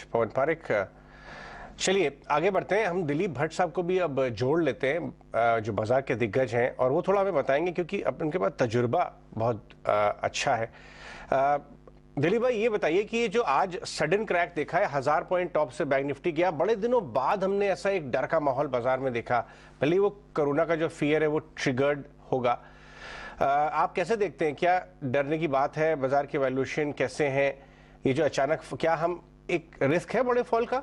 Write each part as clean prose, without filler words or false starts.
पवन पारेख। चलिए आगे बढ़ते हैं। हम दिलीप भट्ट साहब को भी अब जोड़ लेते हैं, जो बाजार के दिग्गज हैं, और वो थोड़ा हमें बताएंगे क्योंकि अब उनके पास तजुर्बा बहुत अच्छा है। दिलीप भाई, ये बताइए कि ये जो आज सडन क्रैक देखा है, 1000 पॉइंट टॉप से बैंक निफ्टी गया, बड़े दिनों बाद हमने ऐसा एक डर का माहौल बाजार में देखा। भले वो कोरोना का जो फियर है वो ट्रिगर्ड होगा। आप कैसे देखते हैं, क्या डरने की बात है? बाजार के वैल्यूएशन कैसे हैं? ये जो अचानक, क्या हम एक रिस्क है बड़े फॉल का?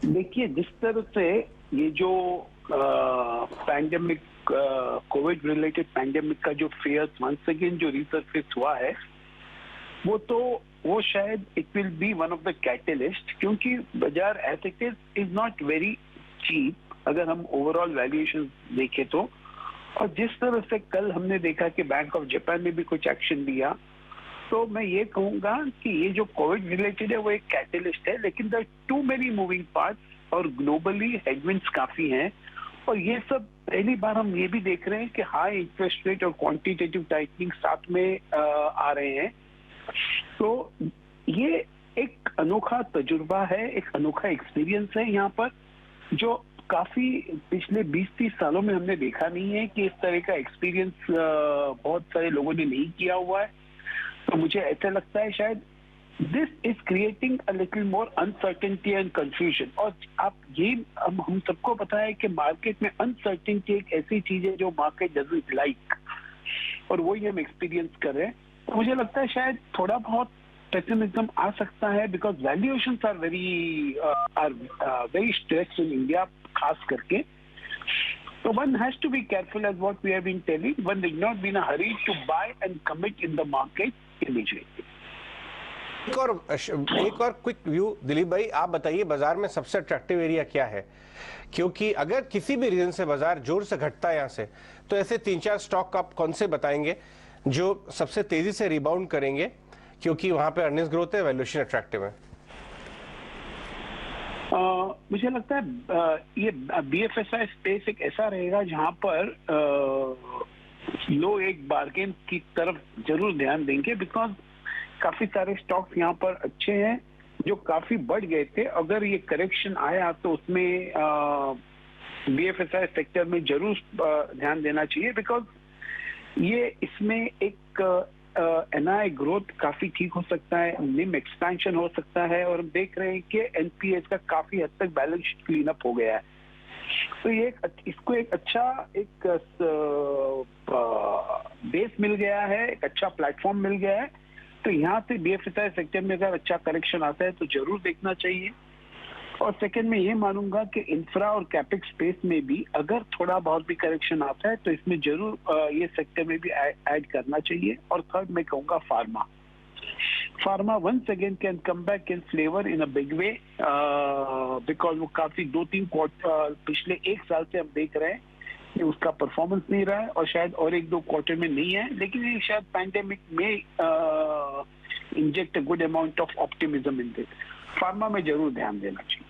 देखिए, जिस तरह से ये जो पैंडेमिक, कोविड रिलेटेड पैंडेमिक का जो फेयर वंस अगेन जो रिसर्फेस हुआ है, वो शायद it will be one of the catalyst, क्योंकि बाजार as it is not very cheap अगर हम ओवरऑल वैल्यूएशन देखें तो। और जिस तरह से कल हमने देखा कि बैंक ऑफ जापान ने भी कुछ एक्शन लिया, तो मैं ये कहूंगा कि ये जो कोविड रिलेटेड है वो एक कैटलिस्ट है, लेकिन the two many moving parts और ग्लोबली हेडविंड्स काफी हैं। और ये सब पहली बार हम ये भी देख रहे हैं कि हाई इंटरेस्ट रेट और क्वांटिटेटिव टाइटनिंग साथ में आ रहे हैं। तो ये एक अनोखा तजुर्बा है, एक अनोखा एक्सपीरियंस है यहाँ पर, जो काफी पिछले 20-30 सालों में हमने देखा नहीं है कि इस तरह का एक्सपीरियंस बहुत सारे लोगों ने नहीं किया हुआ है। तो मुझे ऐसा लगता है शायद this is creating a little more uncertainty and confusion. और आप ये हम सबको पता है कि मार्केट में अनसर्टेनिटी एक ऐसी चीज है जो मार्केट डजंट लाइक, और वही हम एक्सपीरियंस कर रहे हैं। तो मुझे लगता है शायद थोड़ा बहुत पेसिमिज्म आ सकता है, because valuations are very stressed in India खास करके। So one has to be careful, as what we have been telling. One did not be in a hurry to buy and commit in the market immediately. एक और quick view Dilip भाई, आप बताइए बाजार में सबसे अट्रैक्टिव एरिया क्या है? क्योंकि अगर किसी भी रीजन से बाजार जोर से घटता है यहाँ से, तो ऐसे 3-4 स्टॉक आप कौन से बताएंगे जो सबसे तेजी से रिबाउंड करेंगे, क्योंकि वहां पे अर्निंग्स ग्रोथ है, वैल्यूएशन अट्रैक्टिव है? मुझे लगता है ये BFSI स्पेस एक ऐसा रहेगा जहां पर लोग एक बार्गेन की तरफ जरूर ध्यान देंगे, बिकॉज काफी सारे स्टॉक्स यहाँ पर अच्छे हैं जो काफी बढ़ गए थे। अगर ये करेक्शन आया तो उसमें BFSI सेक्टर में जरूर ध्यान देना चाहिए, बिकॉज ये इसमें एक NI ग्रोथ काफी ठीक हो सकता है, निम एक्सपेंशन हो सकता है, और हम देख रहे हैं कि NPS का काफी हद तक बैलेंस शीट क्लीन अप हो गया है। तो ये इसको एक अच्छा एक बेस मिल गया है, एक अच्छा प्लेटफॉर्म मिल गया है। तो यहाँ से BFSI सेक्टर में अगर अच्छा करेक्शन आता है तो जरूर देखना चाहिए। और सेकंड में ये मानूंगा कि इंफ्रा और कैपेक्स स्पेस में भी अगर थोड़ा बहुत भी करेक्शन आता है तो इसमें जरूर ये सेक्टर में भी ऐड करना चाहिए। और थर्ड मैं कहूंगा pharma once again can come back in flavour in a big way, because वो काफी 2-3 क्वार्टर पिछले 1 साल से हम देख रहे हैं कि उसका परफॉर्मेंस नहीं रहा है, और शायद और 1-2 क्वार्टर में नहीं है, लेकिन ये शायद पैंडेमिक में inject a good amount of optimism in this. Pharma में जरूर ध्यान देना चाहिए।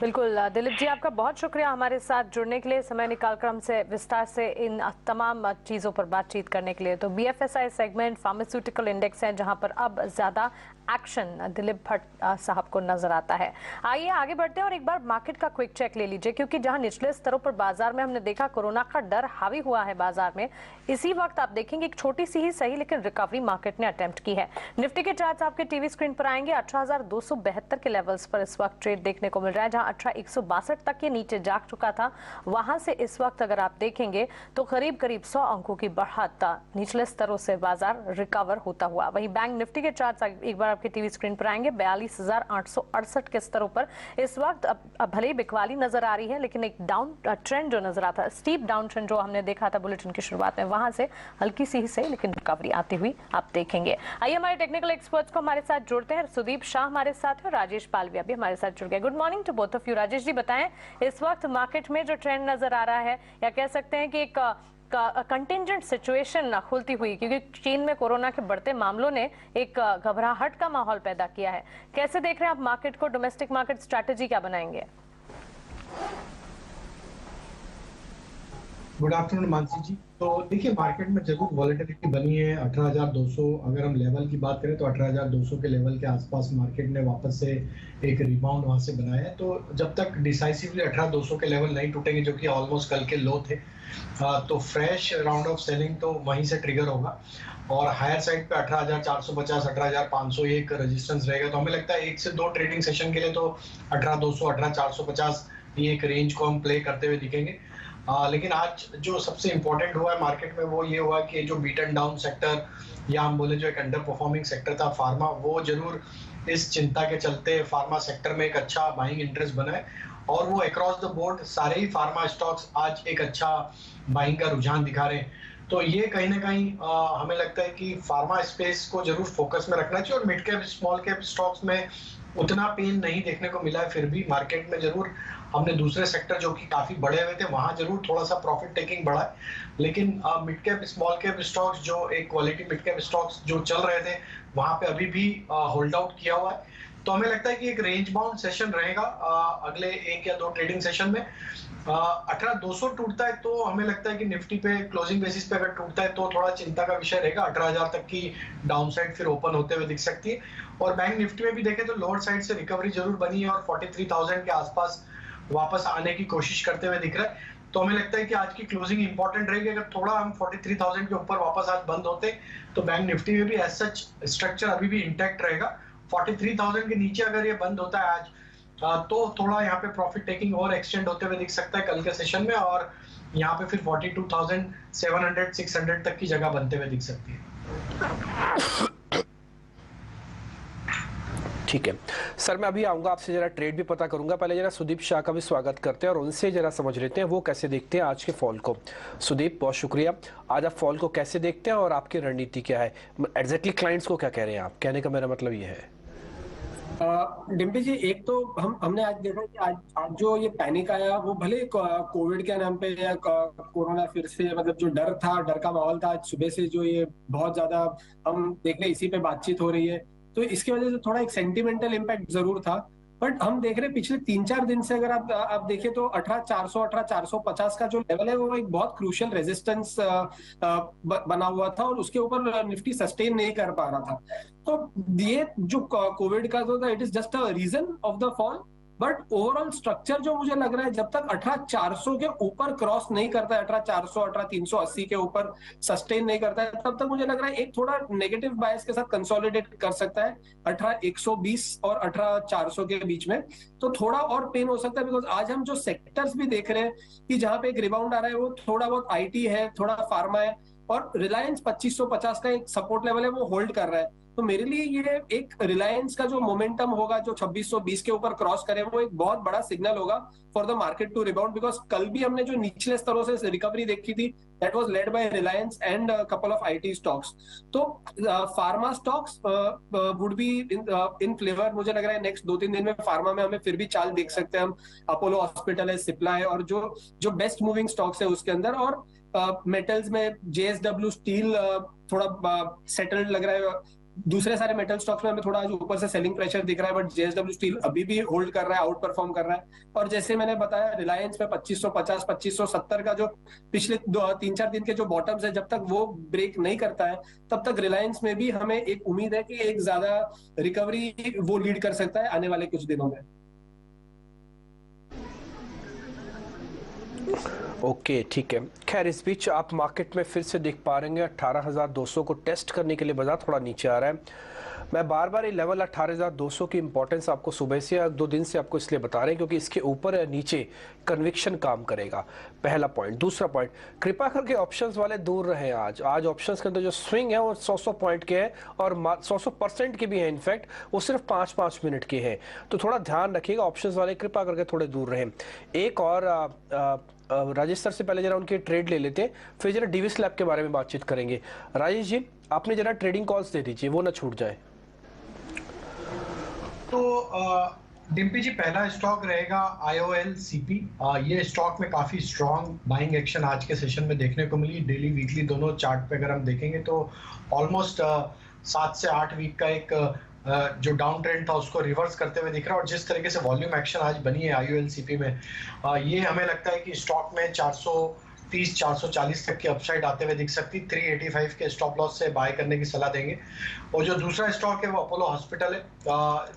बिल्कुल दिलीप जी, आपका बहुत शुक्रिया हमारे साथ जुड़ने के लिए, समय निकालकर हमसे विस्तार से इन तमाम चीज़ों पर बातचीत करने के लिए। तो BFSI सेगमेंट फार्मास्यूटिकल इंडेक्स है जहां पर अब ज़्यादा एक्शन दिलीप भट्ट साहब को नजर आता है। आइए आगे बढ़ते हैं और एक बार मार्केट का क्विक चेक ले लीजिए, क्योंकि जहां निचले स्तरों पर बाजार में हमने देखा कोरोना का डर हावी हुआ है बाजार में, इसी वक्त आप देखेंगे एक छोटी सी ही सही लेकिन रिकवरी मार्केट ने अटेम्प्ट की है। निफ्टी के चार्ट्स आपके टीवी स्क्रीन पर आएंगे। 18,272 के लेवल्स पर इस वक्त ट्रेड देखने को मिल रहा है, जहां 18,162 तक ये नीचे जाग चुका था। वहां से इस वक्त अगर आप देखेंगे तो करीब 100 अंकों की बढ़त निचले स्तरों से बाजार रिकवर होता हुआ। वहीं बैंक निफ्टी के चार्ट्स एक बार आपके टीवी स्क्रीन पर आएंगे। 42,868 के स्तरों पर इस वक्त अब भले ही बिकवाली नजर आ रही है, लेकिन एक डाउन ट्रेंड जो नजर आता है, स्टीप डाउन ट्रेंड जो हमने देखा था बुलेटिन की शुरुआत में, वहां से हल्की सी ही सही लेकिन रिकवरी आती हुई आप देखेंगे। आइए हमारे टेक्निकल एक्सपर्ट्स को हमारे साथ जोड़ते हैं। सुदीप शाह हमारे साथ है और राजेश पालविया भी हमारे साथ जुड़ गए। Good morning to both of you. Rajesh ji, बताएं इस वक्त मार्केट में जो ट्रेंड नजर आ रहा है, या कह सकते हैं कि एक कंटिंजेंट सिचुएशन खुलती हुई, क्योंकि चीन में कोरोना के बढ़ते मामलों ने एक घबराहट का माहौल पैदा किया है। कैसे देख रहे हैं आप मार्केट को? डोमेस्टिक मार्केट स्ट्रैटेजी क्या बनाएंगे? गुड आफ्टरनून मानसी जी। तो देखिए मार्केट में जरूर वॉलेटिलिटी बनी है। 18,200 अगर हम लेवल की बात करें तो 18,200 के लेवल के आसपास मार्केट ने वापस से एक रिबाउंड वहां से बनाया है। तो जब तक डिसाइसिवली 18,200 के लेवल नहीं टूटेंगे, जो कि ऑलमोस्ट कल के लो थे, तो फ्रेश राउंड ऑफ सेलिंग तो वहीं से ट्रिगर होगा और हायर साइड पे 18,450 18,500 एक रेजिस्टेंस रहेगा। तो हमें लगता है एक से दो ट्रेडिंग सेशन के लिए तो 18,200 18,450 ये एक रेंज को हम प्ले करते हुए दिखेंगे। लेकिन आज जो सबसे इंपॉर्टेंट हुआ है मार्केट में वो ये हुआ कि जो बीटन डाउन सेक्टर या हम बोले जो एक अंडर परफॉर्मिंग सेक्टर था फार्मा, वो जरूर इस चिंता के चलते फार्मा सेक्टर में एक अच्छा बाइंग इंटरेस्ट बना है और वो अक्रॉस द बोर्ड सारे ही फार्मा स्टॉक्स आज एक अच्छा बाइंग का रुझान दिखा रहे हैं। तो ये कहीं ना कहीं हमें लगता है कि फार्मा स्पेस को जरूर फोकस में रखना चाहिए और mid cap small cap stocks में उतना पेन नहीं देखने को मिला है। फिर भी मार्केट में जरूर हमने दूसरे सेक्टर जो कि काफी बड़े हुए थे वहां जरूर थोड़ा सा प्रॉफिट टेकिंग बढ़ा है, लेकिन mid cap small cap stocks जो एक क्वालिटी मिड कैप स्टॉक्स जो चल रहे थे वहां पे अभी भी होल्ड आउट किया हुआ है। तो हमें लगता है कि एक रेंज बाउंड सेशन रहेगा अगले एक या दो ट्रेडिंग सेशन में। 18,200 टूटता है तो हमें लगता है कि निफ्टी पे क्लोजिंग बेसिस पे अगर टूटता है तो थोड़ा चिंता का विषय रहेगा। 18,000 तक की डाउन साइड फिर ओपन होते हुए दिख सकती है और बैंक निफ्टी में भी देखें तो लोअर साइड से रिकवरी जरूर बनी है और 43,000 के आसपास वापस आने की कोशिश करते हुए दिख रहा है। तो हमें लगता है कि आज की क्लोजिंग इंपॉर्टेंट रहेगी। अगर थोड़ा हम 43,000 के ऊपर वापस आज बंद होते तो बैंक निफ्टी में भी एज सच स्ट्रक्चर अभी भी इंटैक्ट रहेगा। 43,000 के नीचे अगर ये बंद होता है आज तो थोड़ा यहाँ पे प्रॉफिट टेकिंग और एक्सटेंड होते हुए दिख सकता है कल के सेशन में और यहाँ पे फिर 42,700 600 तक की जगह बनते हुए दिख सकती है। ठीक है सर, मैं अभी आऊंगा आपसे, जरा ट्रेड भी पता करूंगा। पहले जरा सुदीप शाह का भी स्वागत करते हैं और उनसे जरा समझ लेते हैं वो कैसे देखते हैं आज के फॉल को। सुदीप बहुत शुक्रिया। आज आप फॉल को कैसे देखते हैं और आपकी रणनीति क्या है? एग्जैक्टली क्लाइंट्स को क्या कह रहे हैं आप? कहने का मेरा मतलब ये है डिम्पी जी, एक तो हमने आज देखा कि आज जो ये पैनिक आया वो भले कोविड के नाम पे या कोरोना फिर से, मतलब जो डर था, डर का माहौल था, आज सुबह से जो ये बहुत ज्यादा हम देख रहे हैं इसी पे बातचीत हो रही है, तो इसकी वजह से थोड़ा एक सेंटिमेंटल इम्पैक्ट जरूर था। बट हम देख रहे हैं पिछले 3-4 दिन से अगर आप देखें तो 18,400 18,450 का जो लेवल है वो एक बहुत क्रूशियल रेजिस्टेंस बना हुआ था और उसके ऊपर निफ्टी सस्टेन नहीं कर पा रहा था। तो ये जो कोविड का जो था, it is just a reason of the fall, but overall structure जो मुझे लग रहा है जब तक 18,400 के ऊपर क्रॉस नहीं करता है, 18,400 18,380 के ऊपर सस्टेन नहीं करता है, तब तक मुझे लग रहा है एक थोड़ा नेगेटिव बायस के साथ कंसोलिडेट कर सकता है 18,120 और 18,400 के बीच में। तो थोड़ा और पेन हो सकता है बिकॉज आज हम जो सेक्टर्स भी देख रहे हैं कि जहां पे एक रिबाउंड आ रहा है वो थोड़ा बहुत आईटी है, थोड़ा फार्मा है और रिलायंस 2550 का एक सपोर्ट लेवल है वो होल्ड कर रहा है। तो मेरे लिए ये एक रिलायंस का जो मोमेंटम होगा जो 2620 के ऊपर क्रॉस करे वो एक बहुत बड़ा सिग्नल होगा for the market to rebound, because कल भी हमने जो निचले स्तरों से रिकवरी देखी थी that was led by Reliance and couple of IT stocks. तो pharma stocks would be in flavour. मुझे लग रहा है नेक्स्ट 2-3 दिन में फार्मा में हमें फिर भी चाल देख सकते हैं हम। अपोलो हॉस्पिटल है, सिप्ला है और जो बेस्ट मूविंग स्टॉक्स है उसके अंदर। और मेटल्स में जेएसडब्ल्यू स्टील थोड़ा सेटल्ड लग रहा है। दूसरे सारे मेटल स्टॉक्स में हमें थोड़ा ऊपर से सेलिंग प्रेशर दिख रहा है, बट जेएसडब्ल्यू स्टील अभी भी होल्ड कर रहा है, आउट परफॉर्म कर रहा है। और जैसे मैंने बताया रिलायंस में 2550 2570 का जो पिछले 3-4 दिन के जो बॉटम्स है, जब तक वो ब्रेक नहीं करता है तब तक रिलायंस में भी हमें एक उम्मीद है कि एक ज्यादा रिकवरी वो लीड कर सकता है आने वाले कुछ दिनों में। ओके ठीक है। खैर इस बीच आप मार्केट में फिर से देख पा रहे हैं 18,200 को टेस्ट करने के लिए बाजार थोड़ा नीचे आ रहा है। मैं बार बार ये लेवल 18,200 की इंपॉर्टेंस आपको सुबह से या 2 दिन से आपको इसलिए बता रहे हैं क्योंकि इसके ऊपर या नीचे कन्विक्शन काम करेगा, पहला पॉइंट। दूसरा पॉइंट, कृपा करके ऑप्शंस वाले दूर रहें। आज ऑप्शंस के अंदर जो स्विंग है वो 100 पॉइंट के हैं और 100% के भी हैं, इनफैक्ट वो सिर्फ 5-5 मिनट के हैं। तो थोड़ा ध्यान रखिएगा, ऑप्शंस वाले कृपा करके थोड़े दूर रहें। एक और राजेश सर से पहले जरा उनके ट्रेड ले लेते हैं, फिर जरा डीवी स्लैब के बारे में बातचीत करेंगे। राजेश जी आपने जरा ट्रेडिंग कॉल्स दे दीजिए, वो ना छूट जाए। तो डिम्पी जी, पहला स्टॉक रहेगा IOLCP। ये स्टॉक में काफी स्ट्रॉन्ग बाइंग एक्शन आज के सेशन में देखने को मिली। डेली वीकली दोनों चार्ट पे अगर हम देखेंगे तो ऑलमोस्ट 7 से 8 वीक का एक जो डाउन ट्रेंड था उसको रिवर्स करते हुए दिख रहा है। और जिस तरीके से वॉल्यूम एक्शन आज बनी है IOLCP में, ये हमें लगता है कि स्टॉक में 400 430 440 तक की अपसाइड आते हुए दिख सकती। 385 के स्टॉप लॉस से बाय करने की सलाह देंगे। और जो दूसरा स्टॉक है वो अपोलो हॉस्पिटल है।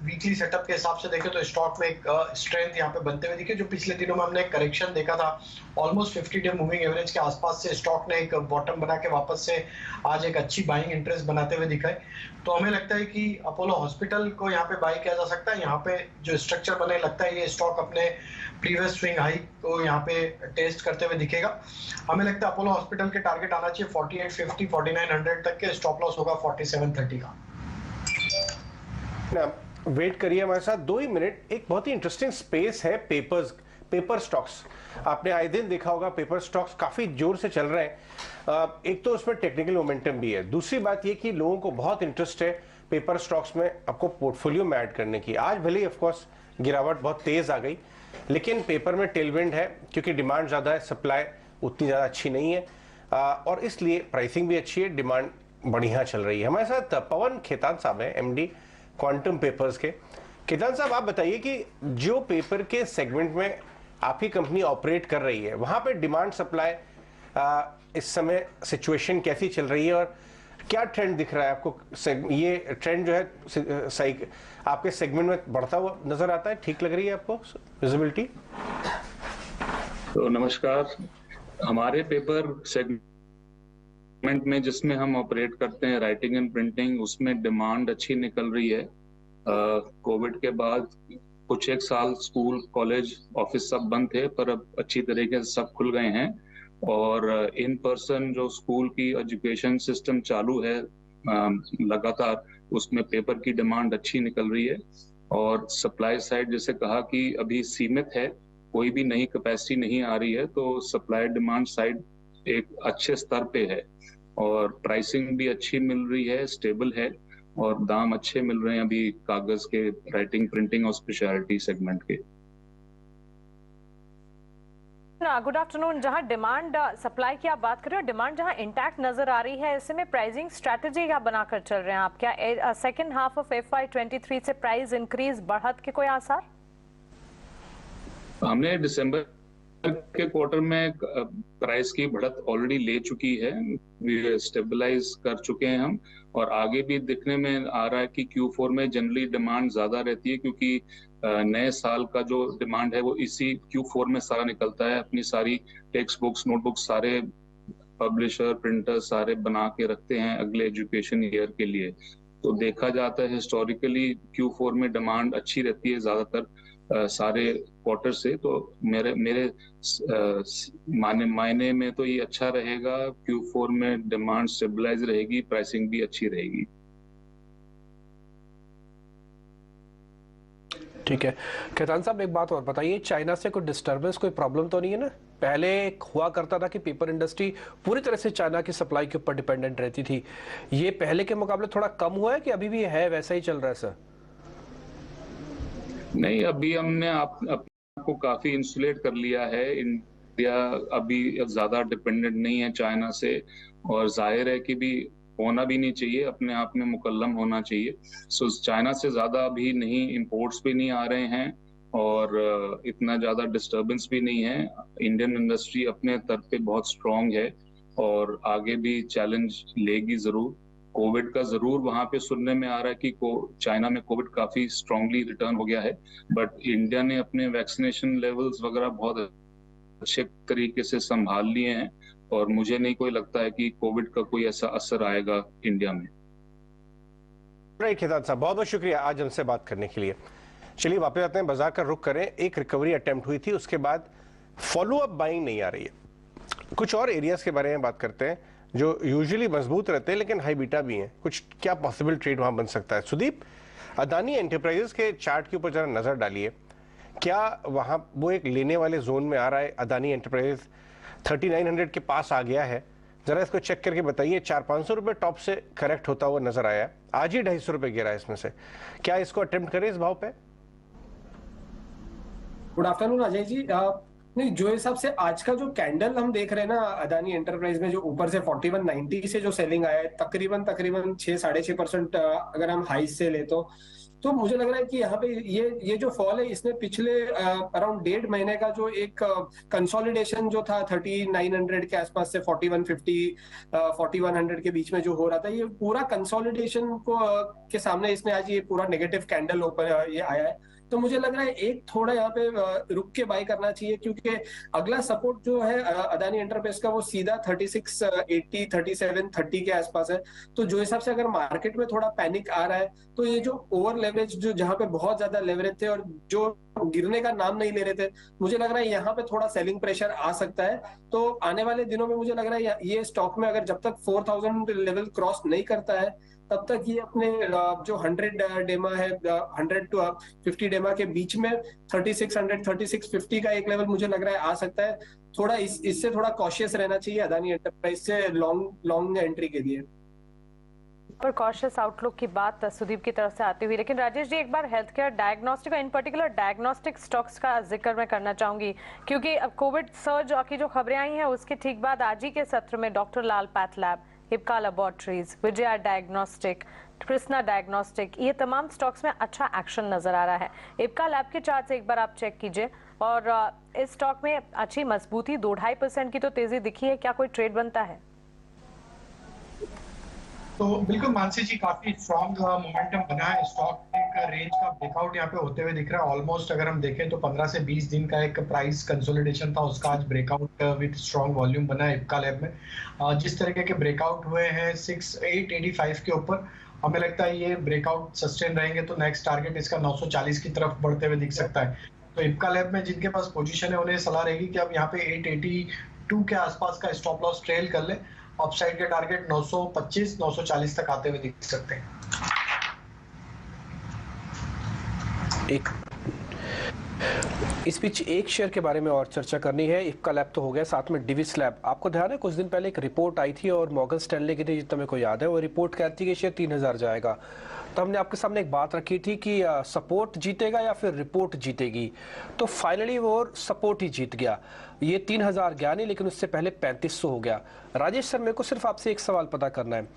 वीकली सेटअप के हिसाब से देखें तो स्टॉक में एक स्ट्रेंथ यहाँ पे बनते हुए दिखे। जो पिछले दिनों में हमने एक करेक्शन देखा था ऑलमोस्ट 50 डे मूविंग एवरेज के आसपास से, स्टॉक ने एक बॉटम बना के वापस से आज एक अच्छी बाइंग इंटरेस्ट बनाते हुए दिखा है। तो हमें लगता है कि अपोलो हॉस्पिटल को यहाँ पे बाय किया जा सकता है। यहाँ पे जो स्ट्रक्चर बने लगता है ये स्टॉक अपने प्रीवियस स्विंग हाई को यहाँ पे टेस्ट करते हुए दिखेगा। हमें लगता है अपोलो हॉस्पिटल के टारगेट आना चाहिए 4850 4900 तक के, स्टॉप लॉस होगा 4730 का। वेट करिए हमारे साथ 2 ही मिनट। एक बहुत ही इंटरेस्टिंग स्पेस है पेपर स्टॉक्स। आपने आए दिन देखा होगा पेपर स्टॉक्स काफी जोर से चल रहे हैं। एक तो उसमें टेक्निकल मोमेंटम भी है, दूसरी बात ये कि लोगों को बहुत इंटरेस्ट है पेपर स्टॉक्स में आपको पोर्टफोलियो में ऐड करने की। आज भले ही ऑफकोर्स गिरावट बहुत तेज आ गई, लेकिन पेपर में टेलविंड है क्योंकि डिमांड ज्यादा है, सप्लाई उतनी ज्यादा अच्छी नहीं है, और इसलिए प्राइसिंग भी अच्छी है, डिमांड बढ़िया चल रही है। हमारे साथ पवन खेतान साहब हैं, MD क्वांटम पेपर्स के। खेतान साहब, आप बताइए कि जो पेपर के सेगमेंट में आपकी कंपनी ऑपरेट कर रही है वहां पे डिमांड सप्लाई इस समय सिचुएशन कैसी चल रही है और क्या ट्रेंड दिख रहा है आपको? ये ट्रेंड जो है सही आपके सेगमेंट में बढ़ता हुआ नजर आता है, ठीक लग रही है आपको विजिबिलिटी? तो नमस्कार। हमारे पेपर सेगमेंट में जिसमें हम ऑपरेट करते हैं राइटिंग एंड प्रिंटिंग, उसमें डिमांड अच्छी निकल रही है। कोविड के बाद कुछ एक साल स्कूल कॉलेज ऑफिस सब बंद थे, पर अब अच्छी तरीके से सब खुल गए हैं और इन पर्सन जो स्कूल की एजुकेशन सिस्टम चालू है लगातार, उसमें पेपर की डिमांड अच्छी निकल रही है। और सप्लाई साइड जैसे कहा कि अभी सीमित है, कोई भी नई कैपेसिटी नहीं आ रही है, तो सप्लाई डिमांड साइड एक अच्छे स्तर पे है और प्राइसिंग भी अच्छी मिल रही है, स्टेबल है और दाम अच्छे मिल रहे हैं अभी कागज के, राइटिंग प्रिंटिंग और स्पेशलिटी सेगमेंट के। Good afternoon. जहां डिमांड सप्लाई की आप बात कर रहे हो, डिमांड जहां इंटैक्ट नजर आ रही है, ऐसे में प्राइसिंग स्ट्रेटजी क्या बनाकर चल रहे हैं आप? क्या सेकंड हाफ ऑफ FY23 से प्राइस इंक्रीज बढ़त के कोई आसार? हमने दिसंबर के क्वार्टर में प्राइस की बढ़त ऑलरेडी ले चुकी है, स्टेबलाइज कर चुके हैं हम, और आगे भी दिखने में आ रहा है कि Q4 में जनरली डिमांड ज्यादा रहती है क्योंकि नए साल का जो डिमांड है वो इसी Q4 में सारा निकलता है। अपनी सारी टेक्स्ट बुक्स, नोटबुक्स सारे पब्लिशर, प्रिंटर सारे बना के रखते हैं अगले एजुकेशन ईयर के लिए। तो देखा जाता है हिस्टोरिकली Q4 में डिमांड अच्छी रहती है ज्यादातर सारे क्वार्टर से। तो मेरे मायने में तो ये अच्छा रहेगा, Q4 में डिमांड स्टेबलाइज रहेगी, प्राइसिंग भी अच्छी रहेगी। ठीक है। खेतान साहब, एक बात और बताइए, चाइना से कोई डिस्टर्बेंस, कोई प्रॉब्लम तो नहीं है ना? पहले हुआ करता था कि पेपर इंडस्ट्री पूरी तरह से चाइना की सप्लाई के ऊपर डिपेंडेंट रहती थी, ये पहले के मुकाबले थोड़ा कम हुआ है कि अभी भी है वैसा ही चल रहा है सर? नहीं, अभी हमने आपको काफी इंसुलेट कर लिया है। इंडिया अभी ज्यादा डिपेंडेंट नहीं है चाइना से, और जाहिर है कि भी होना भी नहीं चाहिए, अपने आप में मुकल्लम होना चाहिए। सो चाइना से ज्यादा अभी नहीं, इंपोर्ट्स भी नहीं आ रहे हैं और इतना ज्यादा डिस्टर्बेंस भी नहीं है। इंडियन इंडस्ट्री अपने तरफ पे बहुत स्ट्रांग है और आगे भी चैलेंज लेगी जरूर। कोविड का जरूर वहां पे सुनने में आ रहा है कि चाइना में कोविड काफी स्ट्रांगली रिटर्न हो गया है, बट इंडिया ने अपने वैक्सीनेशन लेवल्स वगैरह बहुत अच्छे तरीके से संभाल लिए हैं और मुझे नहीं कोई लगता है कि कोविड का कोई ऐसा असर आएगा इंडिया में। राइट खेतान साहब, बहुत बहुत शुक्रिया आज हमसे बात करने के लिए। चलिए वापस आते हैं, बाजार का रुख करें। एक रिकवरी अटेम्प्ट हुई थी, उसके बाद फॉलो अप बाइंग नहीं आ रही है। कुछ और एरियाज के बारे में बात करते हैं जो यूजुअली मजबूत रहते हैं लेकिन हाई बीटा भी हैं। कुछ क्या पॉसिबल ट्रेड वहां बन सकता है? सुदीप, अदानी एंटरप्राइजेस के चार्ट के ऊपर जरा नजर डालिए, क्या वहां वो एक लेने वाले जोन में आ रहा है? अदानी एंटरप्राइजेस 3900 के पास आ गया है, जरा इसको चेक करके बताइए। 400-500 रुपए टॉप से करेक्ट होता हुआ नजर आया, आज ही 250 रुपए गिरा है इसमें से। क्या इसको अटेम्प्ट करें इस भाव पे? Good afternoon Ajay ji. नहीं, जो हिसाब से आज का जो कैंडल हम देख रहे हैं ना अदानी एंटरप्राइज में, जो ऊपर से 4190 से जो सेलिंग आया है, तकरीबन 6-6.5% अगर हम हाई से ले तो तो मुझे लग रहा है कि यहाँ पे ये जो फॉल है इसने पिछले अराउंड 1.5 महीने का जो एक कंसोलिडेशन जो था 3900 के आसपास से 4150 4100 के बीच में जो हो रहा था, ये पूरा कंसोलिडेशन को के सामने इसने आज ये पूरा नेगेटिव कैंडल ओपन ये आया है। तो मुझे लग रहा है एक थोड़ा यहाँ पे रुक के बाय करना चाहिए, क्योंकि अगला सपोर्ट जो है अदानी एंटरप्राइज का वो सीधा 3680 3730 के आसपास है। तो जो हिसाब से अगर मार्केट में थोड़ा पैनिक आ रहा है तो ये जो ओवर लेवरेज जो जहां पे बहुत ज्यादा लेवरेज थे और जो गिरने का नाम नहीं ले रहे थे, मुझे लग रहा है यहाँ पे थोड़ा सेलिंग प्रेशर आ सकता है। तो आने वाले दिनों में मुझे लग रहा है ये स्टॉक में अगर जब तक 4000 लेवल क्रॉस नहीं करता है तब तक ये अपने जो 100 डेमा है 100 टू 50 डेमा के बीच में 3600 3650 का एक लेवल मुझे लग रहा है आ सकता है। थोड़ा इससे थोड़ा कॉशियस रहना चाहिए अदानी एंटरप्राइज से लॉन्ग एंट्री के लिए। पर कॉशियस आउटलुक की बात सुदीप की तरफ से आती हुई, लेकिन राजेश जी एक बार health care diagnostic, in particular diagnostic stocks का जिक्र मैं करना चाहूंगी, क्योंकि अब कोविड सर्ज की जो खबरें आई हैं उसके ठीक बाद आज ही के सत्र में doctor Lal path lab, Ipca laboratories, Vijaya diagnostic, Krishna diagnostic, ये तमाम स्टॉक्स में अच्छा एक्शन नजर आ रहा है। इप्का लैब के चार्ट से एक बार आप चेक कीजिए और इस स्टॉक में अच्छी मजबूती 2-2.5% की तो तेजी दिखी है। क्या कोई ट्रेड बनता है? तो बिल्कुल मानसी जी, काफी स्ट्रॉन्ग मोमेंटम बना है। स्टॉक का रेंज का ब्रेकआउट यहाँ पे होते हुए दिख रहा है। ऑलमोस्ट अगर हम देखें तो 15 से 20 दिन का एक प्राइस कंसोलिडेशन था, उसका आज ब्रेकआउट विद स्ट्रॉन्ग वॉल्यूम बना है इप्का लैब में। जिस तरीके के ब्रेकआउट हुए हैं 6885 के ऊपर, हमें लगता है ये ब्रेकआउट सस्टेन रहेंगे तो नेक्स्ट टारगेट इसका 940 की तरफ बढ़ते हुए दिख सकता है। तो इप्का लैब में जिनके पास पोजीशन है उन्हें सलाह रहेगी कि अब यहाँ पे 882 के आसपास का स्टॉप लॉस ट्रेल कर ले। अपसाइड के टारगेट 925 940 तक आते हुए दिख सकते हैं। इस बीच एक शेयर के बारे में और चर्चा करनी है। इप्का लैब तो हो गया, साथ में डिविस लैब। आपको ध्यान है कुछ दिन पहले एक रिपोर्ट आई थी और मॉर्गन स्टैनले की थी, जितना मेरे को याद है। वो रिपोर्ट कहती है कि शेयर 3000 जाएगा। तो हमने आपके सामने एक बात रखी थी कि सपोर्ट जीतेगा या फिर रिपोर्ट जीतेगी, तो फाइनली वो सपोर्ट ही जीत गया। ये 3000 गया नहीं, लेकिन उससे पहले 3500 हो गया। राजेश सर, मेरे को सिर्फ आपसे एक सवाल पता करना है,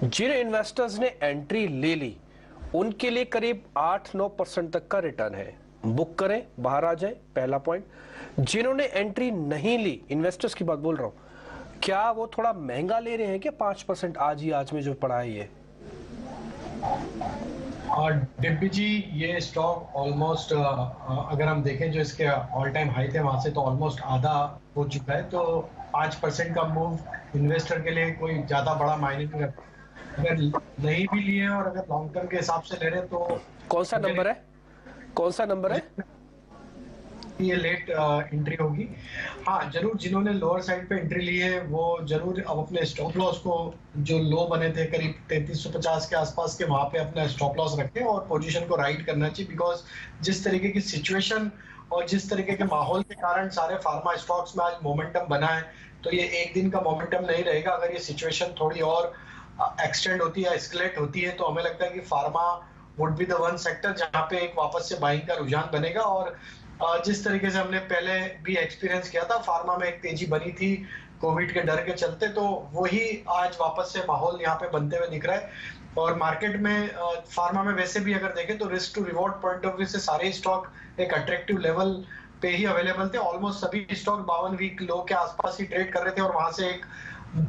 जिन इन्वेस्टर्स ने एंट्री ले ली उनके लिए करीब 8-9% तक का रिटर्न है। बुक करें, बाहर आ जाए, पहला पॉइंट। जिन्होंने एंट्री नहीं ली, इन्वेस्टर्स की बात बोल रहा हूं, क्या वो थोड़ा महंगा ले रहे हैं क्या 5% आज में जो पड़ा है ये? और डिब्बी जी, ये स्टॉक ऑलमोस्ट अगर हम देखें जो इसके ऑल टाइम हाई थे वहां से तो ऑलमोस्ट आधा हो चुका है। तो 5% का मूव इन्वेस्टर के लिए कोई ज्यादा बड़ा मायने नहीं रखता। अगर नहीं भी लिए और अगर लॉन्ग टर्म के हिसाब से ले रहे तो कौन सा नंबर है? कौन सा नंबर है? ये लेट एंट्री होगी। हाँ, जरूर जिन्होंने लोअर साइड पे एंट्री ली है वो जरूर अब अपने स्टॉप लॉस को, जो लो बने थे करीब 3350 के आसपास के, वहां पे अपना स्टॉप लॉस रखें और पोजीशन को राइट करना चाहिए। बिकॉज जिस तरीके की सिचुएशन और जिस तरीके के माहौल के कारण सारे फार्मा स्टॉक्स में आज मोमेंटम बना है, तो ये एक दिन का मोमेंटम नहीं रहेगा। अगर ये सिचुएशन थोड़ी और एक्सटेंड होती है, एस्केलेट होती है, तो हमें लगता है कि pharma would be the one sector जहां पे एक वापस से बाइंग का रुझान बनेगा। और जिस तरीके से हमने पहले भी एक्सपीरियंस किया था, फार्मा में एक तेजी बनी थी कोविड के डर के चलते, तो वही आज वापस से माहौल यहाँ पे बनते हुए दिख रहा है। और मार्केट में फार्मा में वैसे भी अगर देखें तो risk to reward point of view से सारे स्टॉक एक अट्रैक्टिव लेवल पे ही अवेलेबल थे। ऑलमोस्ट सभी स्टॉक 52 वीक लो के आसपास ही ट्रेड कर रहे थे और वहां से एक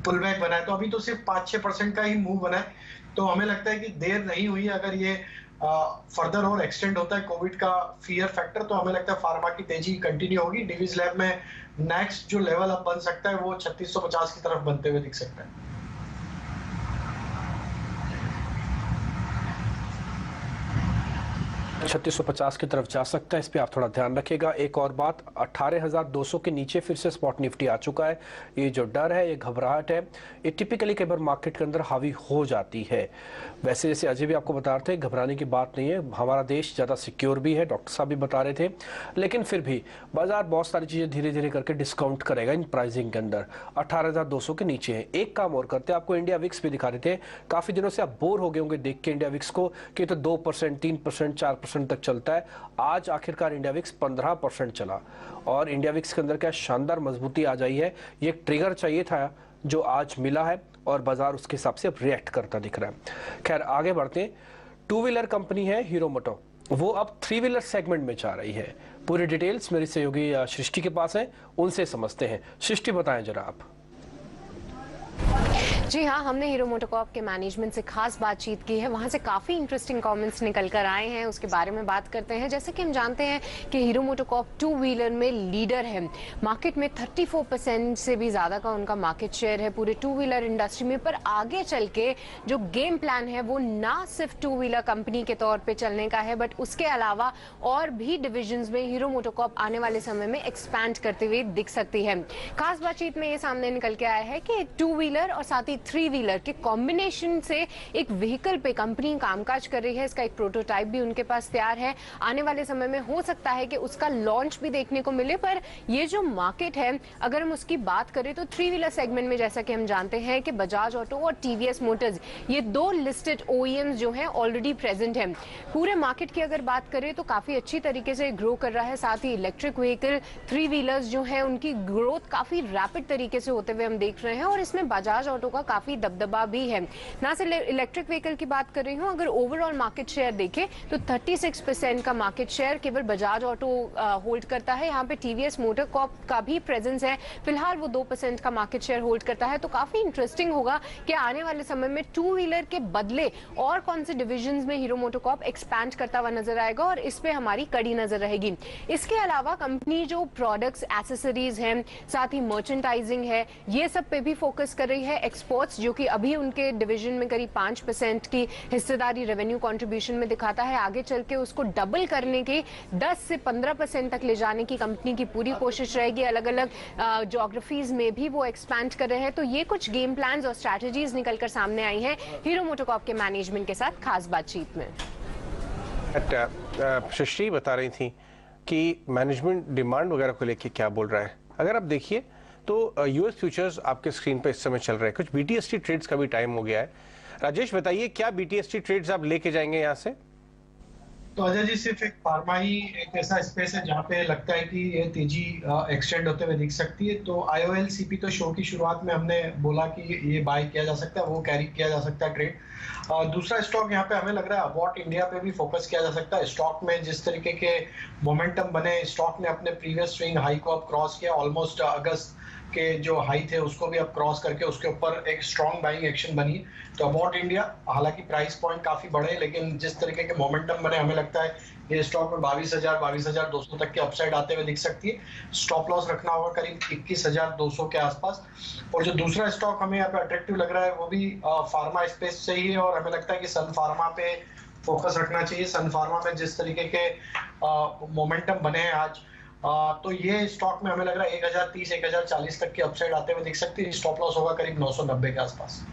पुल बैक बना है। तो अभी तो सिर्फ 5-6% का ही मूव बना है। तो हमें लगता है कि देर नहीं हुई, अगर ये फर्दर और एक्सटेंड होता है कोविड का फियर फैक्टर, तो हमें लगता है फार्मा की तेजी कंटिन्यू होगी। डिविस लैब में नेक्स्ट जो लेवल अब बन सकता है वो 3650 की तरफ बनते हुए दिख सकता है। 3650 की तरफ जा सकता है, इस पे आप थोड़ा ध्यान रखिएगा। एक और बात, 18200 के नीचे फिर से स्पॉट निफ्टी आ चुका है। ये जो डर है, ये घबराहट है, ये टिपिकली कई बार मार्केट के अंदर हावी हो जाती है। वैसे जैसे अजय भी आपको बता रहे थे, घबराने की बात नहीं है, हमारा देश ज़्यादा सिक्योर भी है, डॉक्टर साहब भी बता रहे थे। लेकिन फिर भी बाजार बहुत सारी चीज़ें धीरे धीरे करके डिस्काउंट करेगा इन प्राइसिंग के अंदर। 18200 के नीचे है। एक काम और करते हैं, आपको इंडिया विक्स भी दिखा रहे थे। काफ़ी दिनों से आप बोर हो गए होंगे देख के इंडिया विक्स को कि तो 2%, 3%, 4% तक चलता है। आज आखिरकार इंडिया विक्स 15% चला और इंडिया विक्स के अंदर क्या शानदार मजबूती आ जाई है। ये एक ट्रिगर चाहिए था जो आज मिला है और बाजार उसके हिसाब से अब रिएक्ट करता दिख रहा है। खैर आगे बढ़ते हैं। टू व्हीलर कंपनी है हीरो मोटो, वो अब थ्री व्हीलर सेगमेंट में जा रही है। पूरी डिटेल्स मेरी सहयोगी सृष्टि के पास है, उनसे समझते हैं। सृष्टि बताएं जरा आप। जी हाँ, हमने हीरो मोटोकॉर्प के मैनेजमेंट से खास बातचीत की है, वहाँ से काफ़ी इंटरेस्टिंग कमेंट्स निकल कर आए हैं, उसके बारे में बात करते हैं। जैसे कि हम जानते हैं कि हीरो मोटोकॉर्प टू व्हीलर में लीडर है, मार्केट में 34% से भी ज़्यादा का उनका मार्केट शेयर है पूरे टू व्हीलर इंडस्ट्री में। पर आगे चल के जो गेम प्लान है वो ना सिर्फ टू व्हीलर कंपनी के तौर पर चलने का है, बट उसके अलावा और भी डिविजन्स में हीरो मोटोकॉर्प आने वाले समय में एक्सपैंड करते हुए दिख सकती है। खास बातचीत में ये सामने निकल के आया है कि एक टू व्हीलर और साथ ही थ्री व्हीलर के कॉम्बिनेशन से एक व्हीकल पे कंपनी कामकाज कर रही है। इसका एक प्रोटोटाइप भी उनके पास तैयार है, आने वाले समय में हो सकता है कि उसका लॉन्च भी देखने को मिले। पर ये जो मार्केट है, अगर हम उसकी बात करें तो थ्री व्हीलर सेगमेंट में जैसा कि हम जानते हैं कि बजाज ऑटो और टीवीएस मोटर्स, ये दो लिस्टेड ओईएम्स जो हैं ऑलरेडी प्रेजेंट हैं। पूरे मार्केट की अगर बात करें तो काफी अच्छी तरीके से ग्रो कर रहा है। साथ ही इलेक्ट्रिक व्हीकल थ्री व्हीलर्स जो है उनकी ग्रोथ काफी रैपिड तरीके से होते हुए हम देख रहे हैं, और इसमें बजाज ऑटो का काफी दबदबा भी है। ना सिर्फ इलेक्ट्रिक व्हीकल की बात कर रही हूं, अगर ओवरऑल मार्केट शेयर देखें तो 36% का मार्केट शेयर केवल बजाज ऑटो होल्ड करता है। यहाँ पे टीवीएस मोटर कॉर्प का भी प्रेजेंस है, फिलहाल वो 2% का मार्केट शेयर होल्ड करता है। तो काफी इंटरेस्टिंग होगा कि आने वाले समय में टू व्हीलर के बदले और कौन से डिविजन में हीरो मोटर कॉर्प एक्सपैंड करता हुआ नजर आएगा, और इस पे हमारी कड़ी नजर रहेगी। इसके अलावा कंपनी जो प्रोडक्ट्स, एक्सेसरीज हैं, साथ ही मर्चेंडाइजिंग है, ये सब पे भी फोकस कर रही है। एक्सपोर्ट्स जो कि अभी उनके डिवीजन में करीब 5% की हिस्सेदारी रेवेन्यू कंट्रीब्यूशन में दिखाता है, आगे चल के उसको डबल करने की 10 से 15% तक ले जाने की कंपनी की पूरी कोशिश रहेगी। अलग अलग ज्योग्राफीज में भी वो एक्सपैंड कर रहे हैं। तो ये कुछ गेम प्लान्स और स्ट्रैटेजीज निकलकर सामने आई हैं हीरो मोटोकॉर्प के मैनेजमेंट के साथ खास बातचीत में। सृष्टि बता रही थी कि मैनेजमेंट डिमांड वगैरह को लेके क्या बोल रहा है। अगर आप देखिए तो यूएस फ्यूचर्स आपके स्क्रीन पे इस समय चल रहे हैं, कुछ बीटीएसटी ट्रेड्स का भी टाइम हो गया है। राजेश बताइए, क्या बीटीएसटी ट्रेड्स आप लेके जाएंगे यहाँ से? तो अजय जी, सिर्फ एक फार्मा ही एक ऐसा स्पेस है जहाँ पे लगता है कि ये तेजी एक्सटेंड होते हुए दिख सकती है। तो IOLCP तो शो की शुरुआत में हमने बोला कि ये बाय किया जा सकता है, वो कैरी किया जा सकता है ट्रेड। दूसरा स्टॉक यहाँ पे हमें लग रहा है अबॉट इंडिया पे भी फोकस किया जा सकता है। स्टॉक में जिस तरीके के मोमेंटम बने, स्टॉक ने अपने प्रीवियस स्विंग हाई को अब क्रॉस किया, ऑलमोस्ट अगस्त के जो हाई थे उसको भी अब क्रॉस करके उसके ऊपर एक स्ट्रॉन्ग बाइंग एक्शन बनी। तो अबाउट इंडिया, हालांकि प्राइस पॉइंट काफी बड़े, लेकिन जिस तरीके के मोमेंटम बने, हमें लगता है ये स्टॉक में 22,200 तक की अपसाइड आते हुए दिख सकती है। स्टॉप लॉस रखना होगा करीब 21,200 के आसपास। और जो दूसरा स्टॉक हमें यहाँ पे अट्रैक्टिव लग रहा है वो भी फार्मा स्पेस से ही है, और हमें लगता है कि सन फार्मा पे फोकस रखना चाहिए। सन फार्मा में जिस तरीके के मोमेंटम बने हैं आज, तो ये स्टॉक में हमें लग रहा है 1030 1040 तक की अपसाइड आते हुए दिख सकती है। स्टॉप लॉस होगा करीब 990 के आसपास।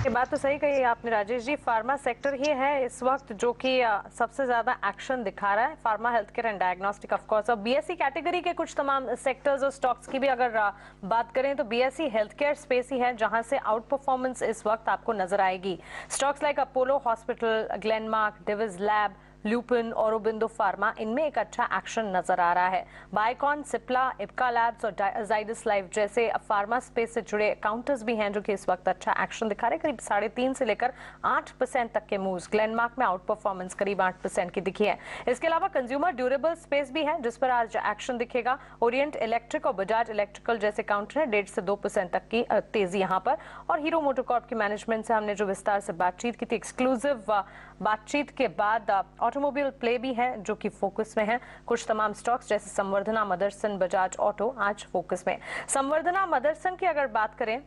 ये बात तो सही कही आपने राजेश जी। फार्मा सेक्टर ही है इस वक्त जो कि सबसे ज्यादा एक्शन दिखा रहा है, pharma, health care and diagnostic of course. और बीएसई कैटेगरी के कुछ तमाम सेक्टर्स और स्टॉक्स की भी अगर बात करें तो बीएसई हेल्थ केयर स्पेस ही है जहां से आउट परफॉर्मेंस इस वक्त आपको नजर आएगी। Stocks like Apollo hospital, Glenmark, Divi's lab, lupin, Aurobindo pharma, इनमें एक अच्छा एक्शन नजर आ रहा है। बायोकॉन, सिप्ला, इप्का लैब्स और जाइडस लाइफ जैसे फार्मा स्पेस से जुड़े काउंटर्स भी हैं जो कि इस वक्त अच्छा एक्शन दिखा रहे हैं। करीब 3.5 से लेकर 8% तक के मूव्स। ग्लेनमार्क में आउट परफॉर्मेंस करीब 8% की दिखी है। इसके अलावा कंज्यूमर ड्यूरेबल स्पेस भी है जिस पर आज एक्शन दिखेगा। ओरिएंट इलेक्ट्रिक और बजाज इलेक्ट्रिकल जैसे काउंटर है, 1.5 से 2% तक की तेजी यहाँ पर। और हीरो मोटोकॉर्प की मैनेजमेंट से हमने जो विस्तार से बातचीत की थी, एक्सक्लूसिव बातचीत के बाद ऑटोमोबाइल प्ले भी है जो कि फोकस में है। कुछ तमाम स्टॉक्स जैसे संवर्धना, मदरसन, बजाज ऑटो आज फोकस में। संवर्धना, मदरसन की अगर बात करें,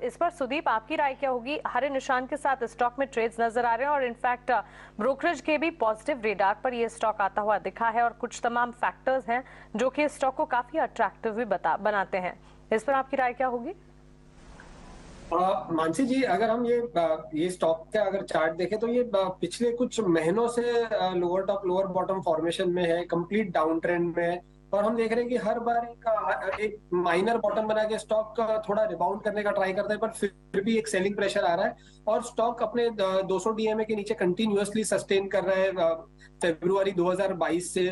इस पर सुदीप आपकी राय क्या होगी? हरे निशान के साथ स्टॉक में ट्रेड्स नजर आ रहे हैं और इनफैक्ट ब्रोकरेज के भी पॉजिटिव रेडार पर यह स्टॉक आता हुआ दिखा है, और कुछ तमाम फैक्टर्स हैं जो कि स्टॉक को काफी अट्रैक्टिव भी बनाते हैं। इस पर आपकी राय क्या होगी? मानसी जी, अगर हम ये स्टॉक का अगर चार्ट देखें तो ये पिछले कुछ महीनों से lower top lower bottom formation में है, कंप्लीट डाउन ट्रेंड में है। और हम देख रहे हैं कि हर बार एक माइनर बॉटम बना के स्टॉक थोड़ा रिबाउंड करने का ट्राई करता है, पर फिर भी एक सेलिंग प्रेशर आ रहा है और स्टॉक अपने 200 डीएमए के नीचे कंटिन्यूअसली सस्टेन कर रहा है फरवरी 2022 से।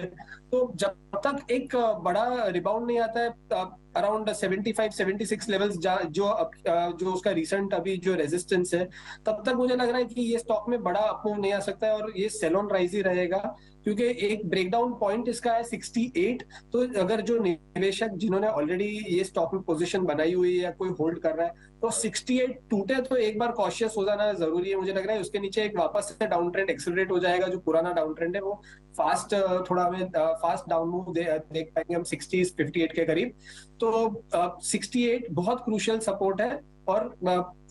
तो जब तक एक बड़ा रिबाउंड नहीं आता है अराउंड 75-76 लेवल्स जो उसका रिसेंट अभी जो रेजिस्टेंस है, तब तक मुझे लग रहा है कि ये स्टॉक में बड़ा अपमूव नहीं आ सकता है और ये सेल ऑन राइज ही रहेगा, क्योंकि एक ब्रेकडाउन पॉइंट इसका है 68। तो अगर जो निवेशक जिन्होंने ऑलरेडी ये स्टॉक में पोजीशन बनाई हुई है या कोई होल्ड कर रहा है, तो 68 टूटे तो एक बार कॉशियस हो जाना जरूरी है। मुझे लग रहा है उसके नीचे एक वापस से डाउन ट्रेंड एक्सेलरेट हो जाएगा। जो पुराना डाउन ट्रेंड है वो फास्ट थोड़ा हमें फास्ट डाउन मूव देख पाएंगे हम 58 के करीब। तो 68 बहुत क्रूशियल सपोर्ट है और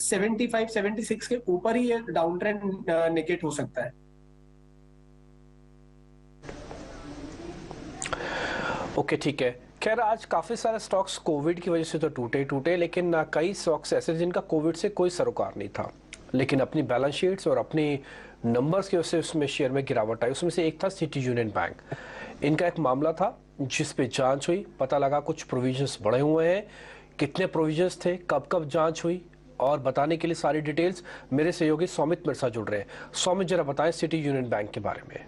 75-76 के ऊपर ही ये डाउन ट्रेंड नेगेट हो सकता है। ओके, ठीक है। खैर, आज काफी सारे स्टॉक्स कोविड की वजह से तो टूटे, लेकिन कई स्टॉक्स ऐसे जिनका कोविड से कोई सरोकार नहीं था, लेकिन अपनी बैलेंस शीट्स और अपनी नंबर्स की वजह से उसमें शेयर में गिरावट आई। उसमें से एक था सिटी यूनियन बैंक। इनका एक मामला था जिस पे जांच हुई, पता लगा कुछ प्रोविजंस बढ़े हुए हैं। कितने प्रोविजंस थे, कब कब जांच हुई, और बताने के लिए सारी डिटेल्स मेरे सहयोगी सौमित मिर्जा जुड़ रहे हैं। सौमित, जरा बताएं सिटी यूनियन बैंक के बारे में।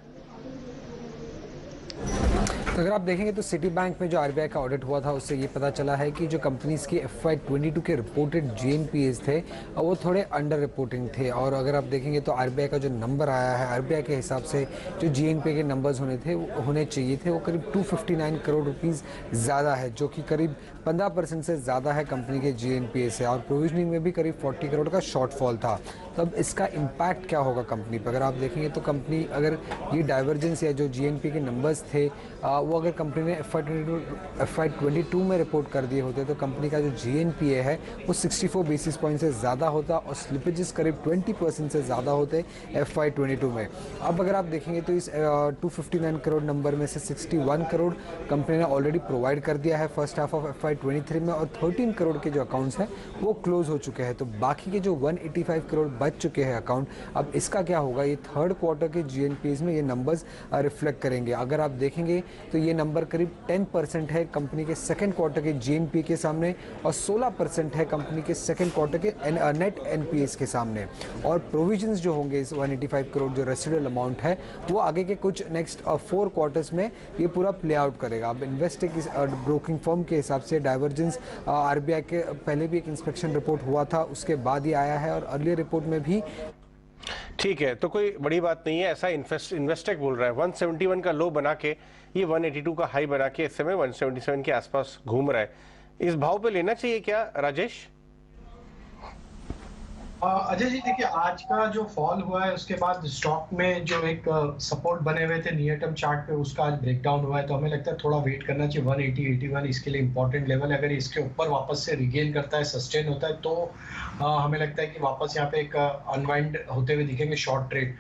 अगर आप देखेंगे तो सिटी बैंक में जो आरबीआई का ऑडिट हुआ था उससे ये पता चला है कि जो कंपनीज की FY22 के रिपोर्टेड GNPAs थे वो थोड़े अंडर रिपोर्टिंग थे। और अगर आप देखेंगे तो आरबीआई का जो नंबर आया है, आरबीआई के हिसाब से जो GNPA के नंबर्स होने चाहिए थे वो करीब 259 करोड़ रुपीस ज़्यादा है, जो कि करीब 15% से ज़्यादा है कंपनी के GNPA से। और प्रोविजनिंग में भी करीब 40 करोड़ का शॉर्टफॉल था। तो अब इसका इम्पैक्ट क्या होगा कंपनी पर? अगर आप देखेंगे तो कंपनी अगर ये डाइवर्जेंस या जो GNPA के नंबर्स थे वो अगर कंपनी ने FY22 में रिपोर्ट कर दिए होते तो कंपनी का जो GNPA है वो 64 बेसिस पॉइंट से ज़्यादा होता और स्लिपेजेस करीब 20% से ज़्यादा होते FY22 में। अब अगर आप देखेंगे तो इस 259 करोड़ नंबर में से 61 करोड़ कंपनी ने ऑलरेडी प्रोवाइड कर दिया है फर्स्ट हाफ ऑफ FY23 में, और 13 करोड़ के जो अकाउंट्स हैं वो क्लोज हो चुके हैं। तो बाकी के जो 185 करोड़ बच चुके हैं अकाउंट, अब इसका क्या होगा? ये थर्ड क्वार्टर के GNPAs में ये नंबर्स रिफ्लेक्ट करेंगे। अगर आप देखेंगे तो ये नंबर करीब 10% है कंपनी के सेकंड क्वार्टर के GNPA के सामने और 16% है कंपनी के सेकंड क्वार्टर के नेट NPAs के सामने। और प्रोविजंस जो होंगे इस 185 करोड़ जो रेसिडुअल अमाउंट है वो आगे के कुछ नेक्स्ट 4 क्वार्टर्स में ये पूरा प्ले आउट करेगा। अब इन्वेस्टिक ब्रोकिंग फर्म के हिसाब से डाइवर्जेंस आरबीआई के पहले भी एक इंस्पेक्शन रिपोर्ट हुआ था, उसके बाद ही आया है और अर्ली रिपोर्ट में भी। ठीक है, तो कोई बड़ी बात नहीं है, ऐसा इन्वेस्टेक बोल रहा है। 171 का लो बना के ये 182 का हाई बना के इस समय 177 के आसपास घूम रहा है। इस भाव पे लेना चाहिए क्या राजेश? अजय जी, देखिए आज का जो फॉल हुआ है उसके बाद स्टॉक में जो एक सपोर्ट बने हुए थे नियर टर्म चार्ट पे उसका आज ब्रेकडाउन हुआ है। तो हमें लगता है थोड़ा वेट करना चाहिए। 180-81 इसके लिए इंपॉर्टेंट लेवल है। अगर इसके ऊपर वापस से रिगेन करता है, सस्टेन होता है, तो हमें लगता है कि वापस यहाँ पे एक अनवाइंड होते हुए दिखेंगे शॉर्ट ट्रेड।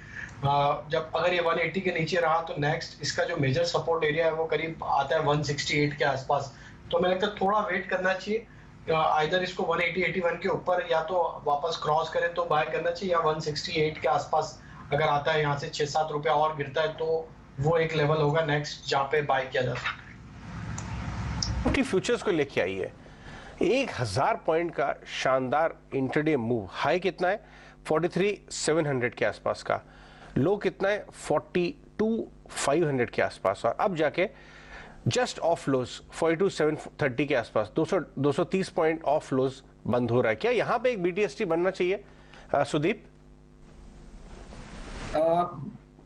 जब अगर ये 180 के नीचे रहा तो नेक्स्ट इसका जो मेजर सपोर्ट एरिया है वो करीब आता है 168 के आसपास। तो हमें लगता है थोड़ा वेट करना चाहिए। आइदर इसको 180-81 के ऊपर या तो वापस क्रॉस करे तो बाय करना चाहिए, या 168 के आसपास अगर आता है, यहाँ से 6-7 रुपया और गिरता है तो वो एक लेवल होगा नेक्स्ट जहाँ पे बाय किया जा सकता है। फ्यूचर्स को लेके आई है 1000 पॉइंट का शानदार इंटरडे मूव। हाई कितना है? 43,700 के आसपास का। लो कितना है? 42,500 के आसपास। और अब जाके जस्ट ऑफ लोज 42,730 के आसपास 230 पॉइंट ऑफ लोज बंद हो रहा है। क्या यहाँ पे एक BTST बनना चाहिए सुदीप?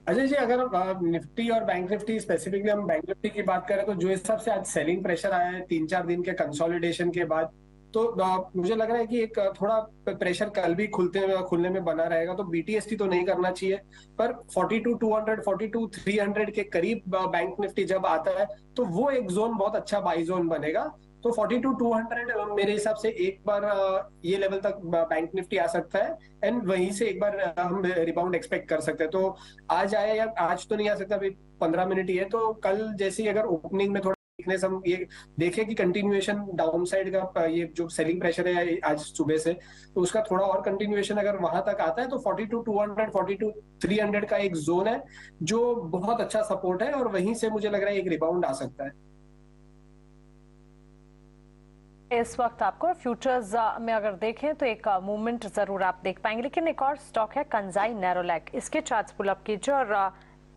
अजय जी, अगर निफ्टी और बैंक निफ्टी, स्पेसिफिकली हम बैंक निफ्टी की बात करें तो जो हिसाब से आज सेलिंग प्रेशर आया है 3-4 दिन के कंसोलिडेशन के बाद, तो मुझे लग रहा है कि एक थोड़ा प्रेशर कल भी खुलने में बना रहेगा। तो BTST तो नहीं करना चाहिए, पर 42,200 42,300 के करीब बैंक निफ्टी जब आता है तो वो एक जोन बहुत अच्छा बाई जोन बनेगा। तो 42,200 मेरे हिसाब से एक बार ये लेवल तक बैंक निफ्टी आ सकता है एंड वहीं से एक बार हम रिबाउंड एक्सपेक्ट कर सकते हैं। तो आज आया या आज तो नहीं आ सकता, अभी 15 मिनट ही है, तो कल जैसी अगर ओपनिंग में थोड़ा हम ये देखें कि कंटिन्यूएशन डाउन साइड का ये जो सेलिंग प्रेशर है आज सुबह से, तो उसका थोड़ा और कंटिन्यूएशन अगर वहां तक आता है तो 42,200 42,300 का एक जोन है जो बहुत अच्छा सपोर्ट है और वहीं से मुझे लग रहा है एक रिबाउंड आ सकता है इस वक्त आपको। फ्यूचर्स में अगर देखें तो एक मूवमेंट जरूर आप देख पाएंगे, लेकिन एक और स्टॉक है कंजाई नैरोलैक। इसके चार्ट्स पुल अप कीजिए और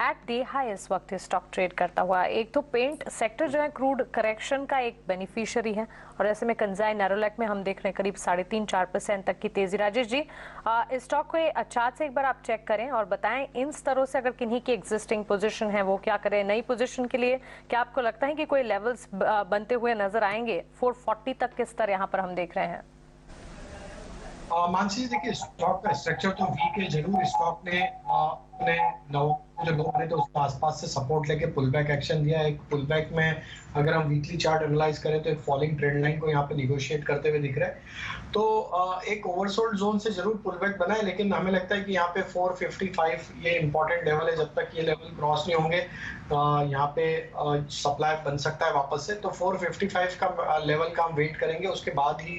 एट दी हाई इस वक्त स्टॉक ट्रेड करता हुआ। एक तो पेंट सेक्टर जो है क्रूड करेक्शन का एक बेनिफिशियरी है और ऐसे में कंजाई नेरोलैक में हम देख रहे हैं करीब 3.5-4% तक की तेजी। राजेश जी, स्टॉक को चार्ट से एक बार आप चेक करें और बताएं इन स्तरों से अगर किन्हीं की एग्जिस्टिंग पोजीशन है वो क्या करें। नई पोजीशन के लिए क्या आपको लगता है कि कोई लेवल्स बनते हुए नजर आएंगे? 440 तक के स्तर यहाँ पर हम देख रहे हैं। मानसी जी, देखिए स्टॉक का स्ट्रक्चर तो वीक है जरूर। स्टॉक ने अपने जो लो बने तो उसके आसपास से सपोर्ट लेके पुल बैक एक्शन दिया। एक पुल बैक में अगर हम वीकली चार्ट एनालाइज करें तो एक फॉलिंग ट्रेंड लाइन को यहाँ पे निगोशिएट करते हुए दिख रहा है। तो एक ओवरसोल्ड जोन से जरूर पुल बैक बना है, लेकिन हमें लगता है कि यहाँ पे 455 ये इंपॉर्टेंट लेवल है। जब तक ये लेवल क्रॉस नहीं होंगे यहाँ पे सप्लाई बन सकता है वापस से। तो 455 का लेवल का हम वेट करेंगे, उसके बाद ही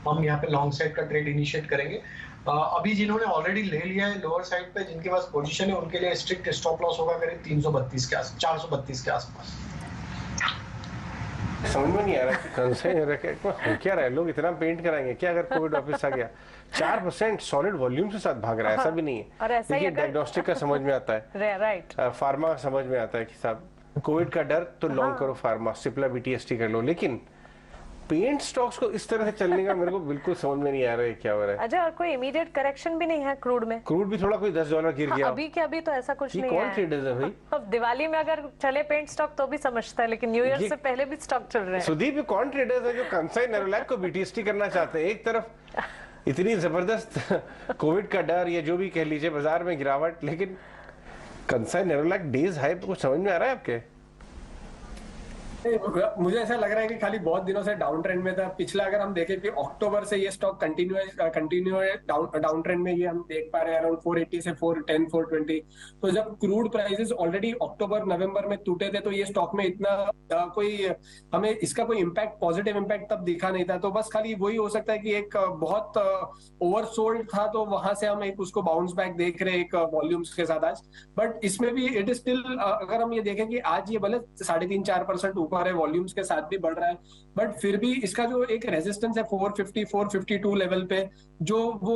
हम यहाँ पे लॉन्ग साइड का ट्रेड इनिशिएट करेंगे। अभी जिन्होंने ऑलरेडी ले लिया है लोअर साइड पे, जिनके पास पोजीशन है, उनके लिए स्ट्रिक्ट स्टॉप लॉस होगा करीब 332 के आसपास, 432 के आसपास। समझ में नहीं आ रहा कि क्या रहा है, लोग इतना पेंट कराएंगे क्या अगर कोविड वापस आ गया? 4% सॉलिड वॉल्यूम के साथ भाग रहा है, ऐसा भी नहीं है। देखिए डायग्नोस्टिक का समझ में आता है, राइट, फार्मा समझ में आता है कि साहब कोविड का डर तो लॉन्ग करो, फार्मा सिप्ला बीटीएसटी कर लो, लेकिन पेंट स्टॉक्स को इस तरह से चलने का मेरे को बिल्कुल समझ में नहीं आ रहा है क्या हो रहा है। अजय, और कोई इमीडिएट करेक्शन भी नहीं है क्रूड में? क्रूड भी थोड़ा कोई $10 गिर गया अभी के अभी तो ऐसा कुछ नहीं है। कौन ट्रेडर्स है भाई? अब दिवाली में अगर चले पेंट स्टॉक तो भी समझता है, लेकिन न्यू ईयर से पहले भी स्टॉक चल रहे हैं। सुदीप, ये कौन ट्रेडर्स है जो कंसाई नेरोलैक को बीटीएसटी करना चाहते हैं? एक तरफ इतनी जबरदस्त कोविड का डर या जो भी कह लीजिए बाजार में गिरावट, लेकिन कंसाई नेरोलैक डेज हाई पे कुछ समझ में आ रहा है आपके? मुझे ऐसा लग रहा है कि खाली बहुत दिनों से डाउन ट्रेंड में था। पिछला अगर हम देखें कि अक्टूबर से ये स्टॉक कंटिन्यू डाउन ट्रेंड में ये हम देख पा रहे हैं अराउंड 480 से 410 420। तो जब क्रूड प्राइसेस ऑलरेडी अक्टूबर नवंबर में टूटे थे तो ये स्टॉक में इतना कोई हमें इसका कोई इम्पैक्ट, पॉजिटिव इम्पैक्ट तब दिखा नहीं था। तो बस खाली वही हो सकता है कि एक बहुत ओवरसोल्ड था तो वहां से हम एक उसको बाउंस बैक देख रहे हैं एक वॉल्यूम्स के साथ आज। बट इसमें भी इट इज स्टिल, अगर हम ये देखें कि आज ये भले 3.5-4% ऊपर है, वॉल्यूम्स के साथ भी बढ़ रहा है, बट फिर भी इसका जो एक रेजिस्टेंस है 450 452 लेवल पे, जो वो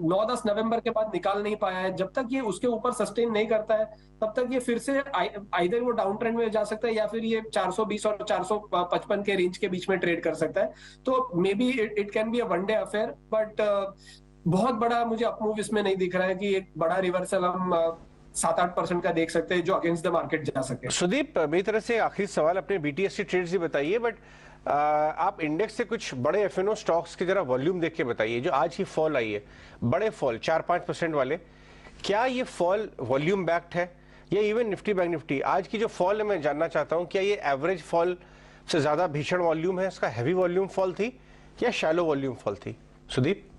9-10 नवंबर के बाद निकाल नहीं पाया है। जब तक ये उसके ऊपर सस्टेन नहीं करता है तब तक ये फिर से आइदर वो डाउन ट्रेंड में जा सकता है या फिर ये 420 और 455 के रेंज के बीच में ट्रेड कर सकता है। तो may be it can be a one day affair, but बहुत बड़ा मुझे अपमूव इसमें नहीं दिख रहा है कि एक बड़ा रिवर्सल हम 7-8% का देख सकते हैं जो अगेंस्ट द मार्केट जा सके। सुदीप, मेरी तरफ से आखिरी सवाल अपने बीटीएसटी ट्रेड्स ही बताइए, बट आप इंडेक्स से कुछ बड़े एफएनओ स्टॉक्स की जरा वॉल्यूम देख के बताइए। जो आज की फॉल आई है, बड़े फॉल 4-5% वाले, क्या ये फॉल वॉल्यूम बैक्ड है या इवन निफ्टी बैंक निफ्टी आज की जो फॉल है मैं जानना चाहता हूं, क्या ये एवरेज फॉल से ज्यादा भीषण वॉल्यूम है, इसका हैवी वॉल्यूम फॉल थी या शैलो वॉल्यूम फॉल थी? सुदीप?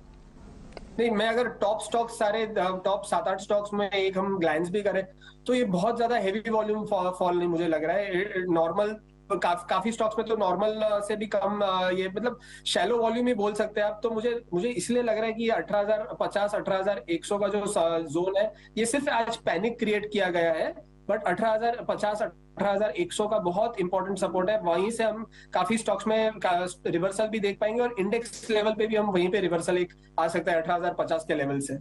नहीं, मैं अगर टॉप स्टॉक्स सारे टॉप 7-8 स्टॉक्स में एक हम ग्लैंस भी करें तो ये बहुत ज्यादा हेवी वॉल्यूम फॉल नहीं मुझे लग रहा है। नॉर्मल काफी स्टॉक्स में तो नॉर्मल से भी कम ये मतलब शैलो वॉल्यूम ही बोल सकते हैं आप। तो मुझे इसलिए लग रहा है कि 18,050 18,100 का जो जोन है ये सिर्फ आज पैनिक क्रिएट किया गया है, बट 18,050 18,100 का बहुत इंपॉर्टेंट सपोर्ट है। वहीं से हम काफी स्टॉक्स में रिवर्सल भी देख पाएंगे और इंडेक्स लेवल पे भी हम वहीं पे रिवर्सल एक आ सकता है 18,050 के लेवल से।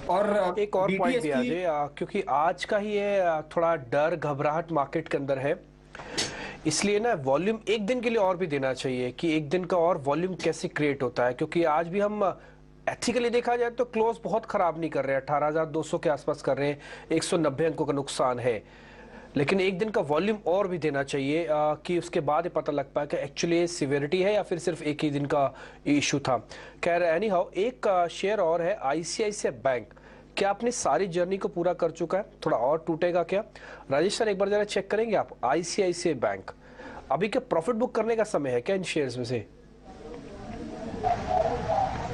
और एक और पॉइंट भी आ जाए, क्योंकि आज का ही ये थोड़ा डर घबराहट मार्केट के अंदर है, इसलिए ना वॉल्यूम एक दिन के लिए और भी देना चाहिए कि एक दिन का और वॉल्यूम कैसे क्रिएट होता है। क्योंकि आज भी हम एथिकली देखा जाए तो क्लोज बहुत खराब नहीं कर रहे हैं, 18,200 के आसपास कर रहे हैं, 190 अंकों का नुकसान है, लेकिन एक दिन का वॉल्यूम और भी देना चाहिए कि उसके बाद ही पता लग पाए कि एक्चुअली सिवियरिटी है या फिर सिर्फ एक ही दिन का इशू था। खैर एनी हाउ, एक शेयर और है आईसीआईसीआई बैंक, क्या अपनी सारी जर्नी को पूरा कर चुका है, थोड़ा और टूटेगा क्या? राजेश सर एक बार जरा चेक करेंगे आप, आईसीआईसीआई बैंक अभी क्या प्रॉफिट बुक करने का समय है क्या इन शेयर्स में से?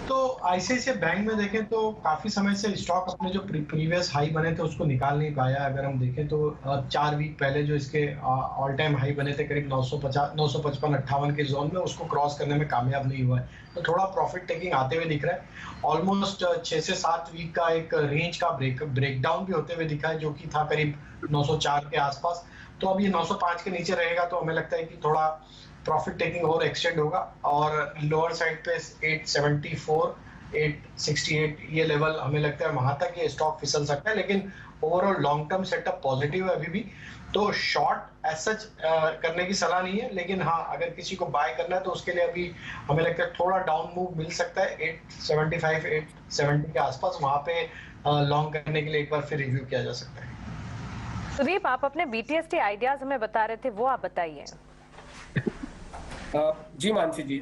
तो आईसीआईसीआई बैंक में देखें तो काफी समय से स्टॉक अपने जो प्रीवियस हाई बने थे उसको निकाल नहीं पाया। अगर हम देखें तो 4 वीक पहले जो इसके ऑल टाइम हाई बने थे करीब 955-58 के जोन में, उसको क्रॉस करने में कामयाब नहीं हुआ है। तो थोड़ा प्रॉफिट टेकिंग आते हुए दिख रहा है। ऑलमोस्ट 6 से 7 वीक का एक रेंज का ब्रेकडाउन भी होते हुए दिखा है, जो कि था करीब 904 के आसपास। तो अब ये 905 के नीचे रहेगा तो हमें लगता है कि थोड़ा प्रॉफिट टेकिंग और एक्सटेंड होगा और लोअर साइड पे 874 868 ये लेवल हमें लगता है वहां तक ये स्टॉक फिसल सकता है, लेकिन overall long term setup positive है अभी भी। तो शॉर्ट एज सच करने की सलाह नहीं है, लेकिन हाँ अगर किसी को बाय करना है तो उसके लिए अभी हमें लगता है थोड़ा डाउन मूव मिल सकता है 875 870 के आसपास, वहां पे लॉन्ग करने के लिए एक बार फिर रिव्यू किया जा सकता है। सुदीप, आप अपने BTST आइडियाज हमें बता रहे थे, वो आप बताइए। जी मानसी जी,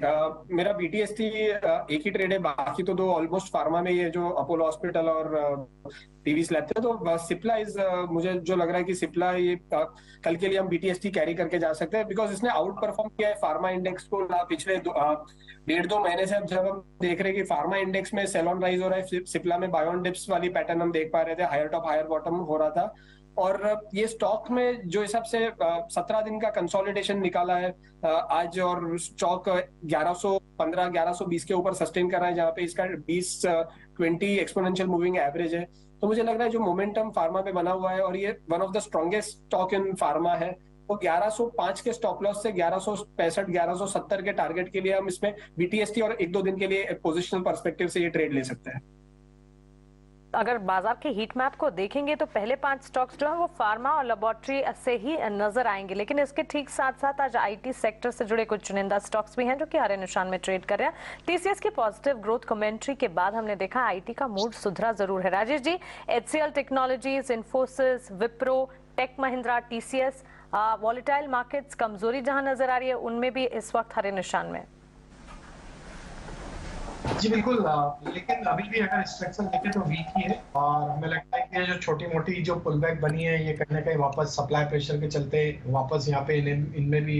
मेरा BTST एक ही ट्रेड है, बाकी तो दो ऑलमोस्ट फार्मा में ये जो अपोलो हॉस्पिटल और टीवी स्लैब थे। तो सिप्ला इज मुझे जो लग रहा है कि सिप्ला ये कल के लिए हम BTST कैरी करके जा सकते हैं, बिकॉज इसने आउट परफॉर्म किया है फार्मा इंडेक्स को पिछले 1.5-2 महीने से। अब जब हम देख रहे हैं कि फार्मा इंडेक्स में सेल ऑन राइज हो रहा है, सिप्ला में बाय ऑन डिप्स वाली पैटर्न हम देख पा रहे थे, हायर टॉप हायर बॉटम हो रहा था। और ये स्टॉक में जो हिसाब से 17 दिन का कंसोलिडेशन निकाला है आज, और स्टॉक 1115 1120 के ऊपर सस्टेन कर रहा है, जहां पे इसका 20 एक्सपोनेंशियल मूविंग एवरेज है। तो मुझे लग रहा है जो मोमेंटम फार्मा पे बना हुआ है, और ये one of the strongest stock in pharma है, वो 1105 के स्टॉप लॉस से 1165 1170 के टारगेट के लिए हम इसमें BTST और 1-2 दिन के लिए पोजिशनल पर्सपेक्टिव से ये ट्रेड ले सकते हैं। अगर बाजार के हीट मैप को देखेंगे तो पहले 5 स्टॉक्स जो है वो फार्मा और लेबोरेटरी से ही नजर आएंगे, लेकिन इसके ठीक साथ साथ आज IT सेक्टर से जुड़े कुछ चुनिंदा स्टॉक्स भी हैं जो कि हरे निशान में ट्रेड कर रहे हैं। TCS की पॉजिटिव ग्रोथ कमेंट्री के बाद हमने देखा IT का मूड सुधरा जरूर है। Rajesh ji, HCL technologies, Infosys, Wipro, Tech Mahindra, TCS, volatile markets कमजोरी जहां नजर आ रही है, उनमें भी इस वक्त हरे निशान में। जी बिल्कुल, लेकिन अभी भी अगर स्ट्रक्चर देखें तो वीक ही है, और हमें लगता है कि जो छोटी मोटी जो पुल बैक बनी है, ये कहीं ना कहीं वापस सप्लाई प्रेशर के चलते वापस यहाँ पे इनमें भी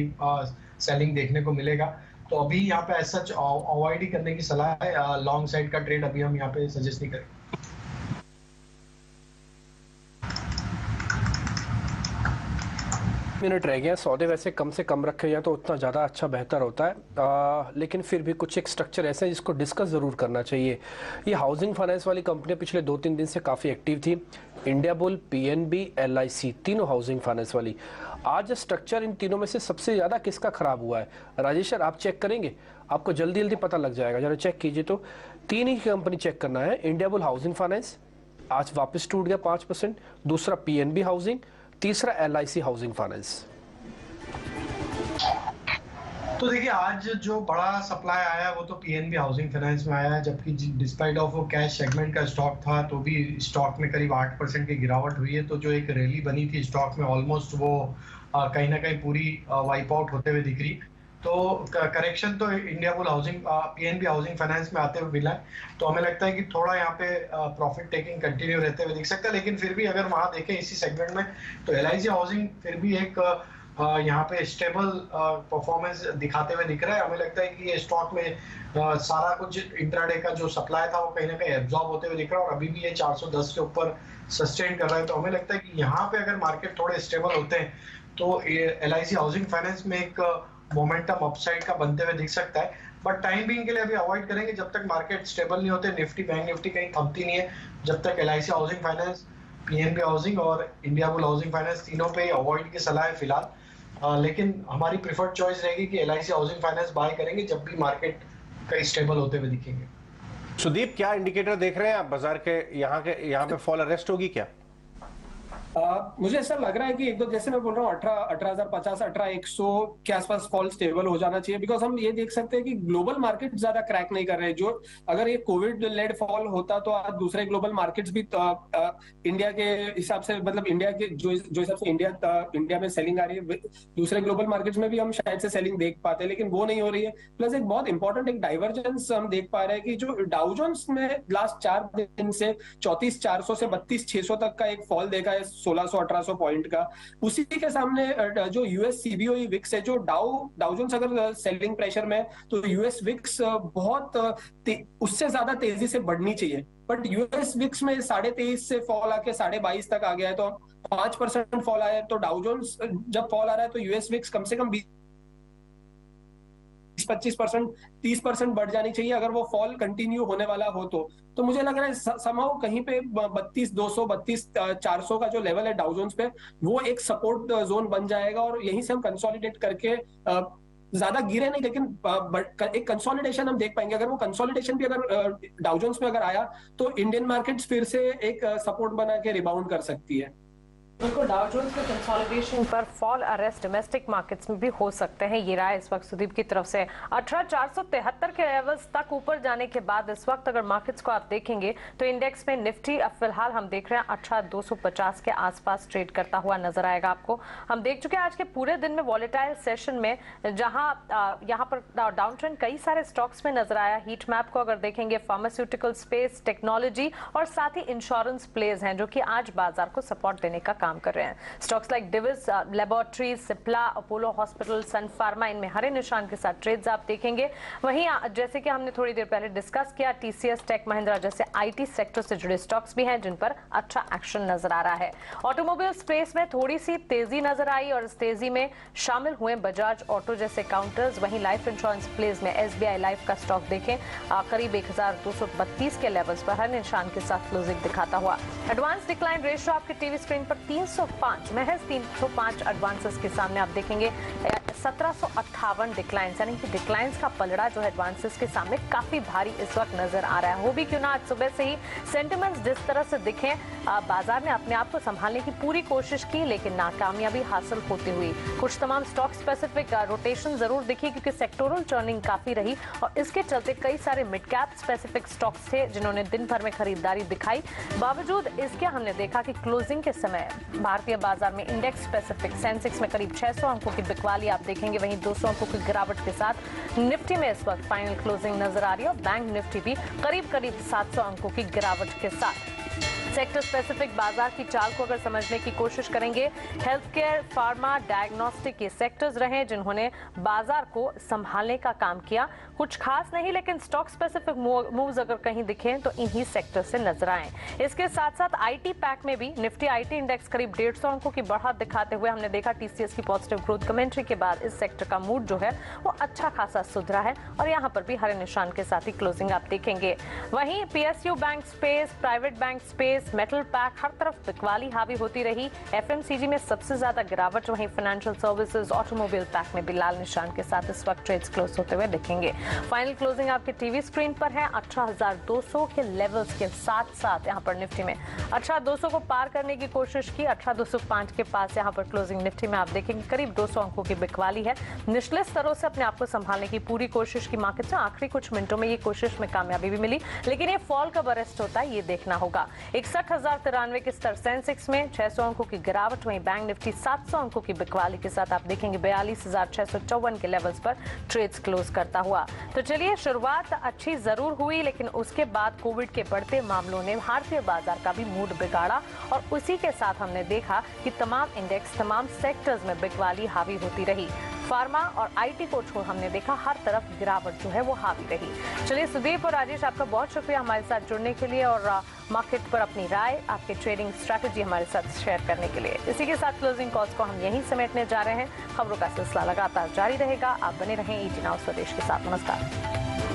सेलिंग देखने को मिलेगा। तो अभी यहाँ पे ऐसा अवॉइड ही करने की सलाह है, लॉन्ग साइड का ट्रेड अभी हम यहाँ पे सजेस्ट नहीं करें। मिनट रह गया, सौदे वैसे कम से कम रखे जाए तो उतना ज़्यादा अच्छा बेहतर होता है, लेकिन फिर भी कुछ एक स्ट्रक्चर ऐसे हैं जिसको डिस्कस ज़रूर करना चाहिए। ये हाउसिंग फाइनेंस वाली कंपनी पिछले 2-3 दिन से काफ़ी एक्टिव थी, इंडिया बुल, PNB, LIC, तीनों हाउसिंग फाइनेंस वाली। आज स्ट्रक्चर इन तीनों में से सबसे ज़्यादा किसका खराब हुआ है? राजेश सर, आप चेक करेंगे, आपको जल्दी जल्दी पता लग जाएगा, जरा चेक कीजिए। तो 3 ही कंपनी चेक करना है। इंडिया बुल हाउसिंग फाइनेंस आज वापस टूट गया 5%, दूसरा PNB हाउसिंग, तीसरा LIC हाउसिंग फाइनेंस। तो देखिए, आज जो बड़ा सप्लाई आया वो तो PNB हाउसिंग फाइनेंस में आया है, जबकि डिस्पाइट ऑफ वो कैश सेगमेंट का स्टॉक था तो भी स्टॉक में करीब 8% की गिरावट हुई है। तो जो एक रैली बनी थी स्टॉक में, ऑलमोस्ट वो कहीं ना कहीं पूरी वाइप आउट होते हुए दिख रही। तो करेक्शन तो India bull housing PNB housing finance में आते हुए मिला है। तो हमें लगता है कि थोड़ा यहाँ पे प्रॉफिट टेकिंग कंटिन्यू रहते हुए दिख सकता है, लेकिन फिर भी अगर वहां देखें इसी सेगमेंट में तो LIC हाउसिंग फिर भी एक यहाँ पे स्टेबल परफॉर्मेंस दिखाते हुए दिख रहा है। हमें लगता है कि ये स्टॉक में सारा कुछ इंट्राडे का जो सप्लाई था वो कहीं ना कहीं एब्जॉर्ब होते हुए दिख रहा है, और अभी भी ये 410 के ऊपर सस्टेन कर रहा है। तो हमें लगता है कि यहाँ पे अगर मार्केट थोड़े स्टेबल होते हैं तो LIC हाउसिंग फाइनेंस में एक मोमेंटम अपसाइड का बनते हुए दिख सकता है, बट टाइम बीइंग के लिए अभी अवॉइड करेंगे जब तक मार्केट स्टेबल नहीं होते। निफ्टी, बैंक निफ्टी कहीं थमती नहीं है, जब तक LIC housing finance, PNB housing और इंडिया बुल हाउसिंग फाइनेंस तीनों पे अवॉइड की सलाह है फिलहाल। लेकिन हमारी प्रेफर्ड चॉइस रहेगी कि LIC हाउसिंग फाइनेंस बाय करेंगे जब भी मार्केट कहीं स्टेबल होते हुए दिखेंगे। सुदीप, क्या इंडिकेटर देख रहे हैं आप बाजार के यहाँ पे फॉल अरेस्ट होगी क्या? मुझे ऐसा लग रहा है कि एक दो, जैसे मैं बोल रहा हूँ 18,050 18,100 के आसपास फॉल स्टेबल हो जाना चाहिए, बिकॉज हम ये देख सकते हैं कि ग्लोबल मार्केट ज्यादा क्रैक नहीं कर रहे। जो अगर ये कोविड लेड फॉल होता तो आज दूसरे ग्लोबल मार्केट्स भी इंडिया के हिसाब से, मतलब इंडिया के जो हिसाब से इंडिया में सेलिंग आ रही है, दूसरे ग्लोबल मार्केट्स में भी हम शायद से सेलिंग देख पाते हैं, लेकिन वो नहीं हो रही है। प्लस एक बहुत इंपॉर्टेंट एक डाइवर्जेंस हम देख पा रहे हैं कि जो डाउ जोन्स में लास्ट 4 दिन से 34,400 से 32,600 तक का एक फॉल देखा है, 1600-1800 पॉइंट का। उसी के सामने जो US CBOE विक्स है, जो डाउ जोन्स अगर सेलिंग प्रेशर में, तो US विक्स बहुत उससे ज्यादा तेजी से बढ़नी चाहिए, बट US विक्स में 23.5 से फॉल आके 22.5 तक आ गया है। तो 5% फॉल आया है, तो डाउ जोन्स जब फॉल आ रहा है तो US विक्स कम से कम 25%, 30% बढ़ जानी चाहिए अगर वो फॉल कंटिन्यू होने वाला हो। तो मुझे लग रहा है समहाउ कहीं पे 32,200 32,400 का जो लेवल है डाउ जोन्स पे, वो एक सपोर्ट जोन बन जाएगा, और यहीं से हम कंसोलिडेट करके ज्यादा गिरे नहीं, लेकिन एक कंसोलिडेशन हम देख पाएंगे। अगर वो कंसोलिडेशन भी अगर डाउ जोन्स में अगर आया तो इंडियन मार्केट्स फिर से एक सपोर्ट बना के रिबाउंड कर सकती है। बिल्कुल, डाउ जोन्स में कंसोलिडेशन पर फॉल अरेस्ट डोमेस्टिक मार्केट्स में भी हो सकते हैं, ये राय इस वक्त सुदीप की तरफ से। 18,473 के लेवल्स तक ऊपर जाने के बाद इस वक्त अगर मार्केट्स को आप देखेंगे तो इंडेक्स में निफ्टी अब फिलहाल हम देख रहे हैं 18,250 के आसपास ट्रेड करता हुआ नजर आएगा आपको। हम देख चुके हैं आज के पूरे दिन में वॉलेटाइल सेशन में, जहां यहां पर डाउन ट्रेंड कई सारे स्टॉक्स में नजर आया। हीट मैप को अगर देखेंगे, फार्मास्यूटिकल स्पेस, टेक्नोलॉजी और साथ ही इंश्योरेंस प्लेज हैं जो कि आज बाजार को सपोर्ट देने का काम कर रहे हैं। Stocks like Divi's laboratories, Cipla, Apollo hospital, Sun Pharma, इनमें हरे निशान के साथ ट्रेड्स आप देखेंगे। वहीं जैसे कि हमने थोड़ी देर पहले डिस्कस किया, टीसीएस, टेक महिंद्रा जैसे आईटी सेक्टर से जुड़े स्टॉक्स भी हैं जिन पर अच्छा एक्शन नजर आ रहा है। ऑटोमोबाइल स्पेस में थोड़ी सी तेजी नजर आई और इस तेजी में शामिल हुए बजाज ऑटो जैसे काउंटर्स। वहीं लाइफ इंश्योरेंस प्लेज में एसबीआई लाइफ का स्टॉक देखें करीब 1232 के लेवल्स पर हर निशान के साथ क्लोजिंग दिखाता हुआ। एडवांस डिक्लाइन रेशियो आपके टीवी स्क्रीन पर 305, महज 305 एडवांसेस के सामने आप देखेंगे 1758 डिक्लाइंस, यानी कि डिक्लाइंस का पलड़ा जो है एडवांसेस के सामने काफी भारी इस वक्त नजर आ रहा है। हो भी क्यों ना आज सुबह से ही सेंटिमेंट्स जिस तरह से दिखे, बाजार ने अपने आप को संभालने की पूरी कोशिश की लेकिन नाकामयाबी हासिल होती हुई। कुछ तमाम स्टॉक स्पेसिफिक रोटेशन जरूर दिखी क्योंकि सेक्टोरल टर्निंग काफी रही और इसके चलते कई सारे मिड कैप स्पेसिफिक स्टॉक्स थे जिन्होंने दिन भर में खरीदारी दिखाई। बावजूद इसके हमने देखा कि क्लोजिंग के समय भारतीय बाजार में इंडेक्स स्पेसिफिक सेंसेक्स में करीब 600 अंकों की बिकवाली आप देखेंगे, वहीं 200 अंकों की गिरावट के साथ निफ्टी में इस वक्त फाइनल क्लोजिंग नजर आ रही है और बैंक निफ्टी भी करीब 700 अंकों की गिरावट के साथ। सेक्टर स्पेसिफिक बाजार की चाल को अगर समझने की कोशिश करेंगे, हेल्थ केयर, फार्मा, डायग्नोस्टिक ये सेक्टर्स रहे जिन्होंने बाजार को संभालने का काम किया। कुछ खास नहीं लेकिन स्टॉक स्पेसिफिक मूव्स अगर कहीं दिखे तो इन्हीं सेक्टर से नजर आए। इसके साथ साथ आईटी पैक में भी निफ्टी आईटी इंडेक्स करीब 150 अंकों की बढ़त दिखाते हुए हमने देखा टीसीएस की पॉजिटिव ग्रोथ कमेंट्री के बाद इस सेक्टर का मूड जो है वो अच्छा खासा सुधरा है और यहाँ पर भी हरे निशान के साथ ही क्लोजिंग आप देखेंगे। वहीं PSU bank space, private bank space, metal pack, हर तरफ बिकवाली हावी होती रही। एफएमसीजी में सबसे ज्यादा गिरावट, वहीं फाइनेंशियल सर्विसेज, ऑटोमोबाइल पैक में भी लाल निशान के साथ इस वक्त ट्रेड्स क्लोज होते हुए दिखेंगे। फाइनल क्लोजिंग आपके टीवी स्क्रीन पर है 18,200 के लेवल्स के साथ साथ यहाँ पर निफ्टी में 18,200 को पार करने की कोशिश की। 18,205 के पास यहाँ पर क्लोजिंग निफ्टी में आप देखेंगे करीब 200 अंकों की बिकवाली है। निचले स्तरों से अपने आप को संभालने की पूरी कोशिश की मार्केट से, आखिरी कुछ मिनटों में ये कोशिश में कामयाबी भी मिली लेकिन ये फॉल कब अरेस्ट होता है ये देखना होगा। 61,093 के स्तर सेंसेक्स में 600 अंकों की गिरावट, वहीं बैंक निफ्टी 700 अंकों की बिकवाली के साथ आप देखेंगे 42,654 के लेवल्स पर ट्रेड्स क्लोज करता हुआ। तो चलिए, शुरुआत अच्छी जरूर हुई लेकिन उसके बाद कोविड के बढ़ते मामलों ने भारतीय बाजार का भी मूड बिगाड़ा और उसी के साथ हमने देखा कि तमाम इंडेक्स, तमाम सेक्टर्स में बिकवाली हावी होती रही। फार्मा और आईटी को छोड़ हमने देखा हर तरफ गिरावट जो है वो हावी रही। चलिए सुदीप और राजेश, आपका बहुत शुक्रिया हमारे साथ जुड़ने के लिए और मार्केट पर अपनी राय, आपके ट्रेडिंग स्ट्रैटेजी हमारे साथ शेयर करने के लिए। इसी के साथ क्लोजिंग कॉल्स को हम यहीं समेटने जा रहे हैं। खबरों का सिलसिला लगातार जारी रहेगा। आप बने रहें ईटी नाउ स्वदेश के साथ। नमस्कार।